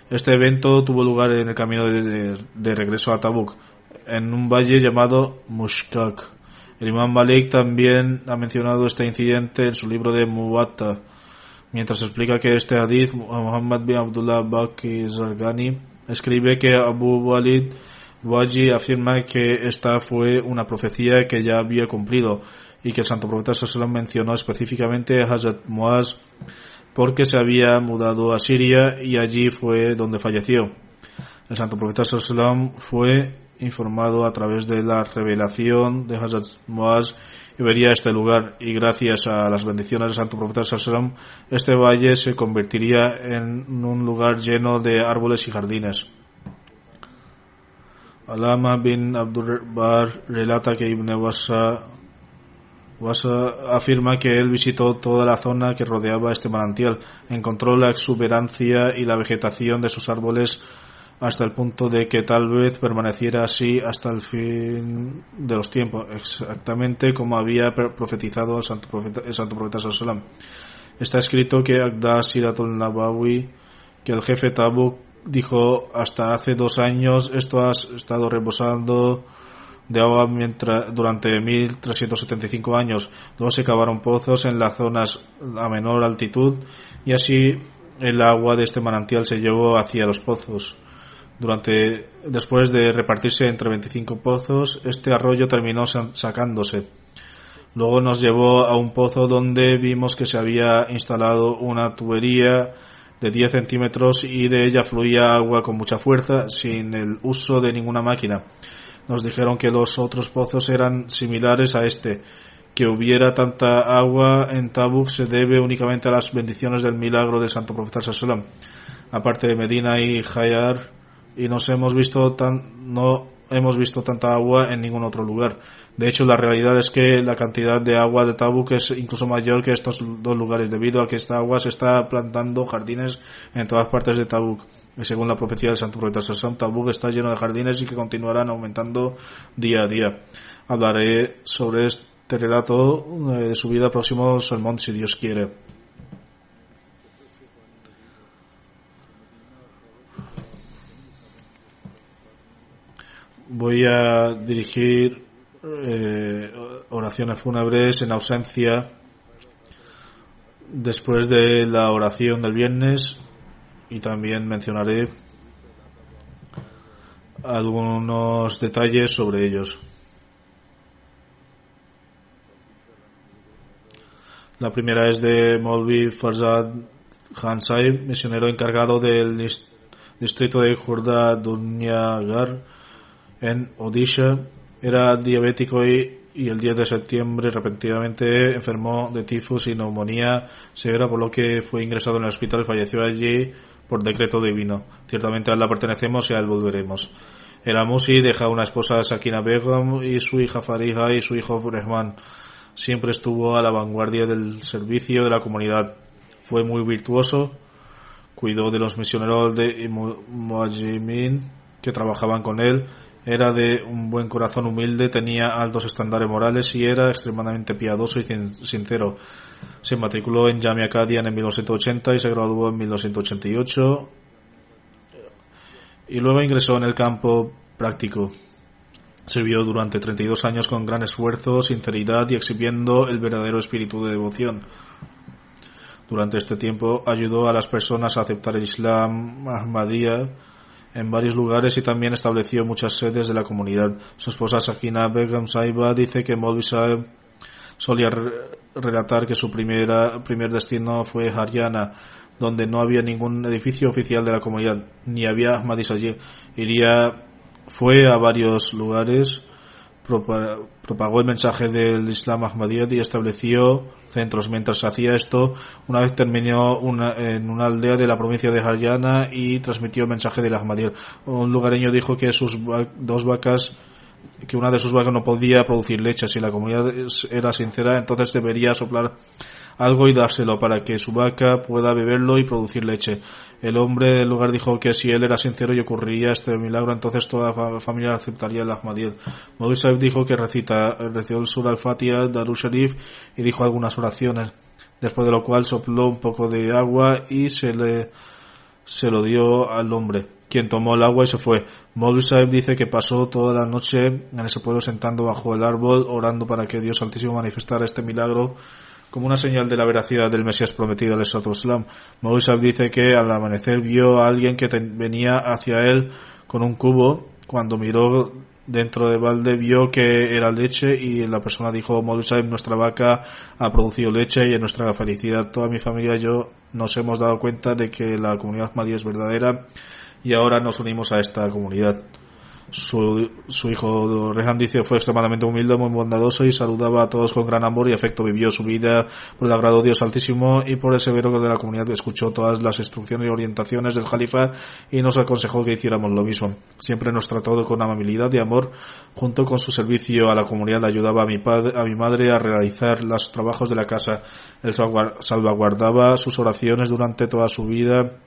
este evento tuvo lugar en el camino de regreso a Tabuk, en un valle llamado Mushkak. El imam Malik también ha mencionado este incidente en su libro de Muwatta, mientras explica que este hadith. Muhammad bin Abdullah Baqi Zargani escribe que Abu Walid Waji afirma que esta fue una profecía que ya había cumplido, y que el santo profeta sallallahu mencionó específicamente a Hazrat Muaz porque se había mudado a Siria y allí fue donde falleció. El santo profeta sallallahu fue informado a través de la revelación de Hazrat Muaz y vería este lugar, y gracias a las bendiciones del santo profeta sallallahu este valle se convertiría en un lugar lleno de árboles y jardines. Alama bin Abdurbar relata que Ibn Wasa afirma que él visitó toda la zona que rodeaba este manantial, encontró la exuberancia y la vegetación de sus árboles hasta el punto de que tal vez permaneciera así hasta el fin de los tiempos, exactamente como había profetizado el santo profeta sallallahu. Está escrito que Agda Siratul Nabawi, que el jefe Tabuk dijo: hasta hace 2 años esto ha estado rebosando de agua durante 1375 años. Luego se cavaron pozos en las zonas a menor altitud, y así el agua de este manantial se llevó hacia los pozos. Después de repartirse entre 25 pozos, este arroyo terminó sacándose. Luego nos llevó a un pozo donde vimos que se había instalado una tubería de 10 centímetros y de ella fluía agua con mucha fuerza sin el uso de ninguna máquina. Nos dijeron que los otros pozos eran similares a este. Que hubiera tanta agua en Tabuk se debe únicamente a las bendiciones del milagro del santo profeta sallallahu. Aparte de Medina y Hayar, y no hemos visto tanta agua en ningún otro lugar. De hecho, la realidad es que la cantidad de agua de Tabuk es incluso mayor que estos 2 lugares, debido a que esta agua se está plantando jardines en todas partes de Tabuk. Y según la profecía del santo profeta sallallahu, Tabuk está lleno de jardines y que continuarán aumentando día a día. Hablaré sobre este relato de su vida próximo sermón, si Dios quiere. Voy a dirigir oraciones fúnebres en ausencia después de la oración del viernes, y también mencionaré algunos detalles sobre ellos. La primera es de Maulvi Farzad Khan Sahib, misionero encargado del distrito de Khurda Dunyagar en Odisha. Era diabético y el 10 de septiembre repentinamente enfermó de tifus y neumonía severa, por lo que fue ingresado en el hospital y falleció allí por decreto divino. Ciertamente a Allah pertenecemos y a él volveremos. El Amusi deja una esposa, Sakina Begum, y su hija Fariha y su hijo Rehman. Siempre estuvo a la vanguardia del servicio de la comunidad. Fue muy virtuoso, cuidó de los misioneros de Muajimin que trabajaban con él, era de un buen corazón humilde, tenía altos estándares morales y era extremadamente piadoso y sincero. Se matriculó en Jamia Qadian en 1980 y se graduó en 1988 y luego ingresó en el campo práctico. Sirvió durante 32 años con gran esfuerzo, sinceridad y exhibiendo el verdadero espíritu de devoción. Durante este tiempo ayudó a las personas a aceptar el Islam Ahmadiyya en varios lugares y también estableció muchas sedes de la comunidad. Su esposa Sakina Begum Saiba dice que Maulvi Sahib solía relatar que su primer destino fue Haryana, donde no había ningún edificio oficial de la comunidad, ni había Ahmadis allí. Fue a varios lugares, propagó el mensaje del Islam Ahmadiyya y estableció centros. Mientras hacía esto, una vez terminó en una aldea de la provincia de Haryana y transmitió el mensaje del Ahmadiyya. Un lugareño dijo que una de sus vacas no podía producir leche. Si la comunidad era sincera, entonces debería soplar algo y dárselo para que su vaca pueda beberlo y producir leche. El hombre del lugar dijo que si él era sincero y ocurriría este milagro, entonces toda la familia aceptaría el Ahmadiyya. Maulvi Sahib dijo que recitó el Surah al-Fatiha, Darul Sharif y dijo algunas oraciones, después de lo cual sopló un poco de agua y se lo dio al hombre, quien tomó el agua y se fue. Maulvi Sahib dice que pasó toda la noche en ese pueblo sentando bajo el árbol, orando para que Dios Altísimo manifestara este milagro como una señal de la veracidad del Mesías prometido al Islam. Maulvi Sahib dice que al amanecer vio a alguien que venía hacia él con un cubo. Cuando miró dentro del balde vio que era leche y la persona dijo: Maulvi Sahib, nuestra vaca ha producido leche y en nuestra felicidad toda mi familia y yo nos hemos dado cuenta de que la comunidad Ahmadiyya es verdadera y ahora nos unimos a esta comunidad. Su hijo Rehan dice fue extremadamente humilde, muy bondadoso y saludaba a todos con gran amor y afecto. Vivió su vida por el agrado de Dios Altísimo y por el severo de la comunidad. Escuchó todas las instrucciones y orientaciones del Jalifa y nos aconsejó que hiciéramos lo mismo. Siempre nos trató con amabilidad y amor. Junto con su servicio a la comunidad ayudaba a mi madre a realizar los trabajos de la casa. Él salvaguardaba sus oraciones durante toda su vida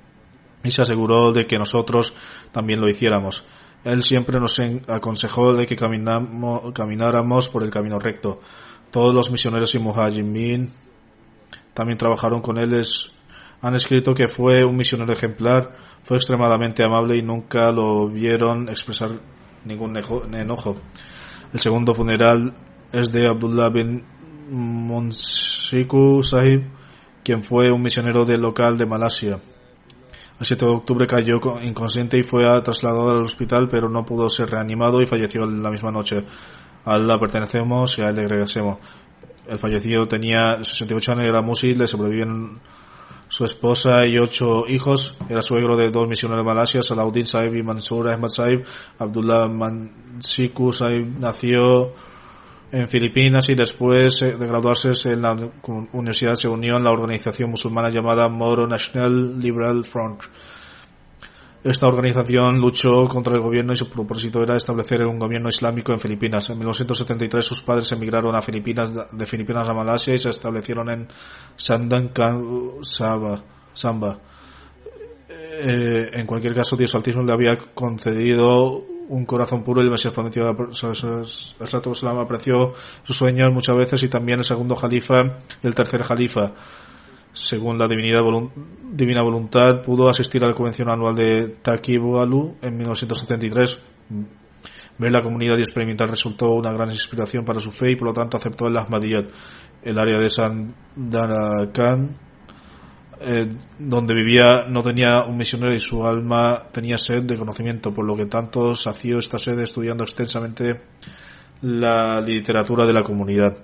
y se aseguró de que nosotros también lo hiciéramos. Él siempre nos aconsejó de que camináramos por el camino recto. Todos los misioneros y muhajirin también trabajaron con él. Han escrito que fue un misionero ejemplar, fue extremadamente amable y nunca lo vieron expresar ningún enojo. El segundo funeral es de Abdullah bin Munsiku Sahib, quien fue un misionero del local de Malasia. El 7 de octubre cayó inconsciente y fue trasladado al hospital, pero no pudo ser reanimado y falleció la misma noche. A Allah pertenecemos y a él le regresemos. El fallecido tenía 68 años y era musil, le sobreviven su esposa y 8 hijos. Era suegro de 2 misioneros de Malasia, Salahuddin Sahib y Mansur Ahmad Sahib. Abdullah Mansiku Sahib nació en Filipinas y después de graduarse en la universidad se unió en la organización musulmana llamada Moro National Liberal Front. Esta organización luchó contra el gobierno y su propósito era establecer un gobierno islámico en Filipinas. En 1973 sus padres emigraron a Filipinas, de Filipinas a Malasia y se establecieron en Sandan Samba. En cualquier caso, Dios Altísimo le había concedido un corazón puro y el Mesías prometido Islam apreció sus sueños muchas veces y también el segundo Jalifa y el tercer Jalifa. Según la divina voluntad, pudo asistir a la convención anual de Takibualu en 1973. Ver la comunidad y experimentar resultó una gran inspiración para su fe y por lo tanto aceptó el Ahmadiyya. El área de Sandarakan, donde vivía, no tenía un misionero y su alma tenía sed de conocimiento, por lo que tanto sació esta sed estudiando extensamente la literatura de la comunidad.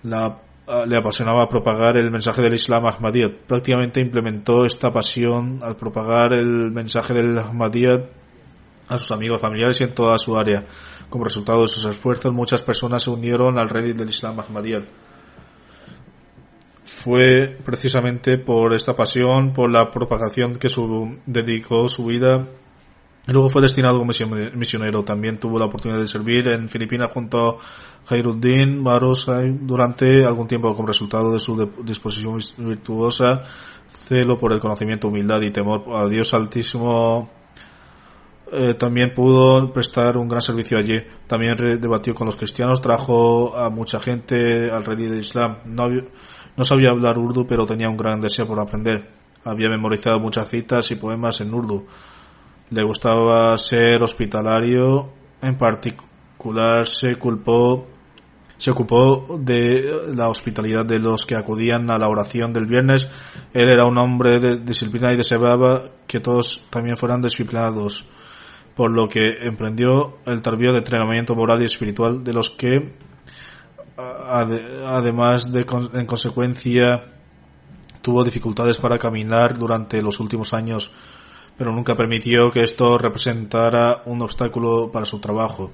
Le apasionaba propagar el mensaje del Islam Ahmadiyya. Prácticamente implementó esta pasión al propagar el mensaje del Ahmadiyya a sus amigos, familiares y en toda su área. Como resultado de sus esfuerzos, muchas personas se unieron al Reddit del Islam Ahmadiyya. Fue precisamente por esta pasión, por la propagación que dedicó su vida Y luego fue destinado como misionero. También tuvo la oportunidad de servir en Filipinas junto a Khairuddin Barosai durante algún tiempo, como resultado de su disposición virtuosa, celo por el conocimiento, humildad y temor a Dios Altísimo. También pudo prestar un gran servicio allí. También debatió con los cristianos, trajo a mucha gente al redil del Islam. No sabía hablar urdu, pero tenía un gran deseo por aprender. Había memorizado muchas citas y poemas en urdu. Le gustaba ser hospitalario. En particular se ocupó de la hospitalidad de los que acudían a la oración del viernes. Él era un hombre de disciplina y deseaba que todos también fueran disciplinados, por lo que emprendió el tarbiyah de entrenamiento moral y espiritual, de los que además en consecuencia tuvo dificultades para caminar durante los últimos años, pero nunca permitió que esto representara un obstáculo para su trabajo.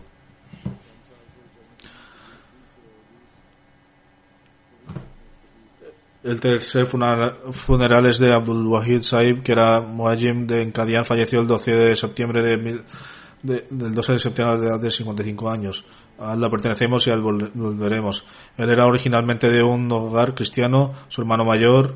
El tercer funeral es de Abdul Wahid Saib, que era muajim en Qadian. Falleció el 12 de septiembre del 12 de septiembre de edad de 55 años. A él la pertenecemos y a él volveremos. Él era originalmente de un hogar cristiano. Su hermano mayor,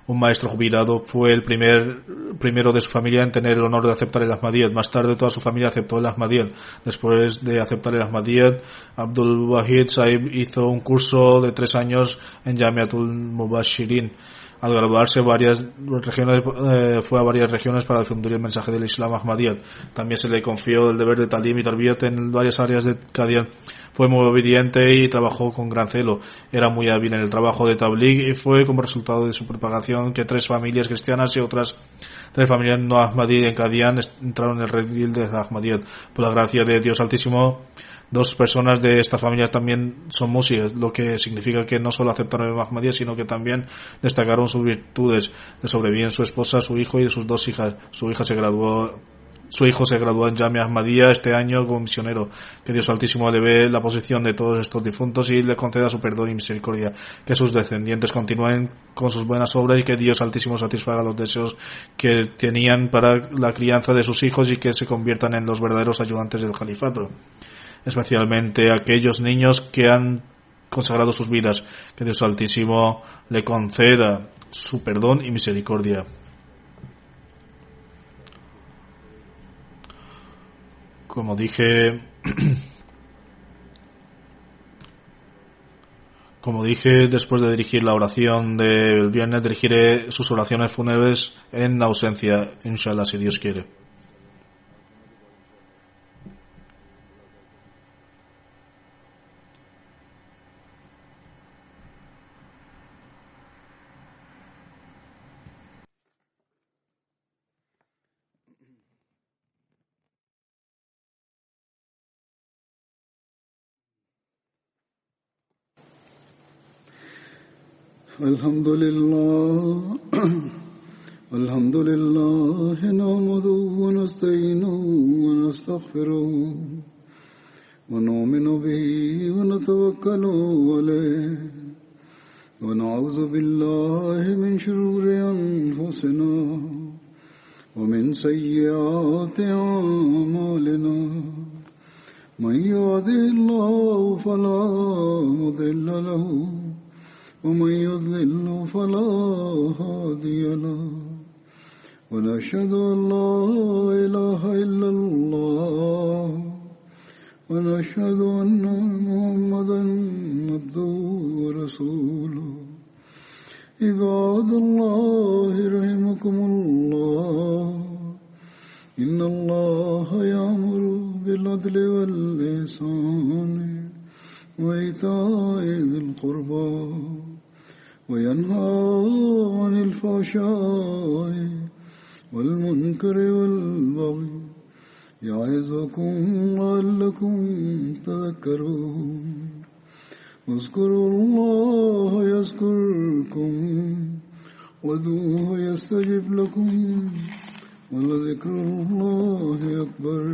un maestro jubilado, fue el primero de su familia en tener el honor de aceptar el Ahmadiyyat. Más tarde toda su familia aceptó el Ahmadiyyat. Después de aceptar el Ahmadiyyat, Abdul Wahid Saib hizo un curso de 3 años en Jamiatul Mubashirin. Al graduarse fue a varias regiones para difundir el mensaje del Islam Ahmadiyyat. También se le confió el deber de talim y tarbiyat en varias áreas de Qadian. Fue muy obediente y trabajó con gran celo. Era muy hábil en el trabajo de tabligh y fue como resultado de su propagación que 3 familias cristianas y otras 3 familias no Ahmadí en Qadian entraron en el redil de Ahmadiyyat. Por la gracia de Dios Altísimo, 2 personas de esta familia también son musis, lo que significa que no solo aceptaron el Ahmadiyyat, sino que también destacaron sus virtudes. Le sobreviven su esposa, su hijo y sus 2 hijas. Su hijo se graduó en Jamia Ahmadiyya este año como misionero. Que Dios Altísimo le ve la posición de todos estos difuntos y le conceda su perdón y misericordia. Que sus descendientes continúen con sus buenas obras y que Dios Altísimo satisfaga los deseos que tenían para la crianza de sus hijos y que se conviertan en los verdaderos ayudantes del califato. Especialmente aquellos niños que han consagrado sus vidas. Que Dios Altísimo le conceda su perdón y misericordia. Como dije, después de dirigir la oración del viernes, dirigiré sus oraciones fúnebres en ausencia, inshallah, si Dios quiere. Alhamdulillah, alhamdulillah, nahmaduhu wa nasta'inuhu wa nastaghfiruhu wa nu'minu bihi wa natawakkalu alayhi wa na'udhu billahi min shururi anfusina wa min sayyiati a'malina. Man yahdihillahu fala mudilla lahu ومن يضلل فلا هادي له ونشهد أن لا إله إلا الله ونشهد أن محمدا عبده ورسوله عباد الله رحمكم الله إن الله يأمر بالعدل والإحسان وإيتاء ذي القربى وينهى عن الفحشاء والمنكر والبغي يعظكم لعلكم تذكرون اذكروا الله يذكركم وادعوه يستجب لكم ولذكر الله أكبر.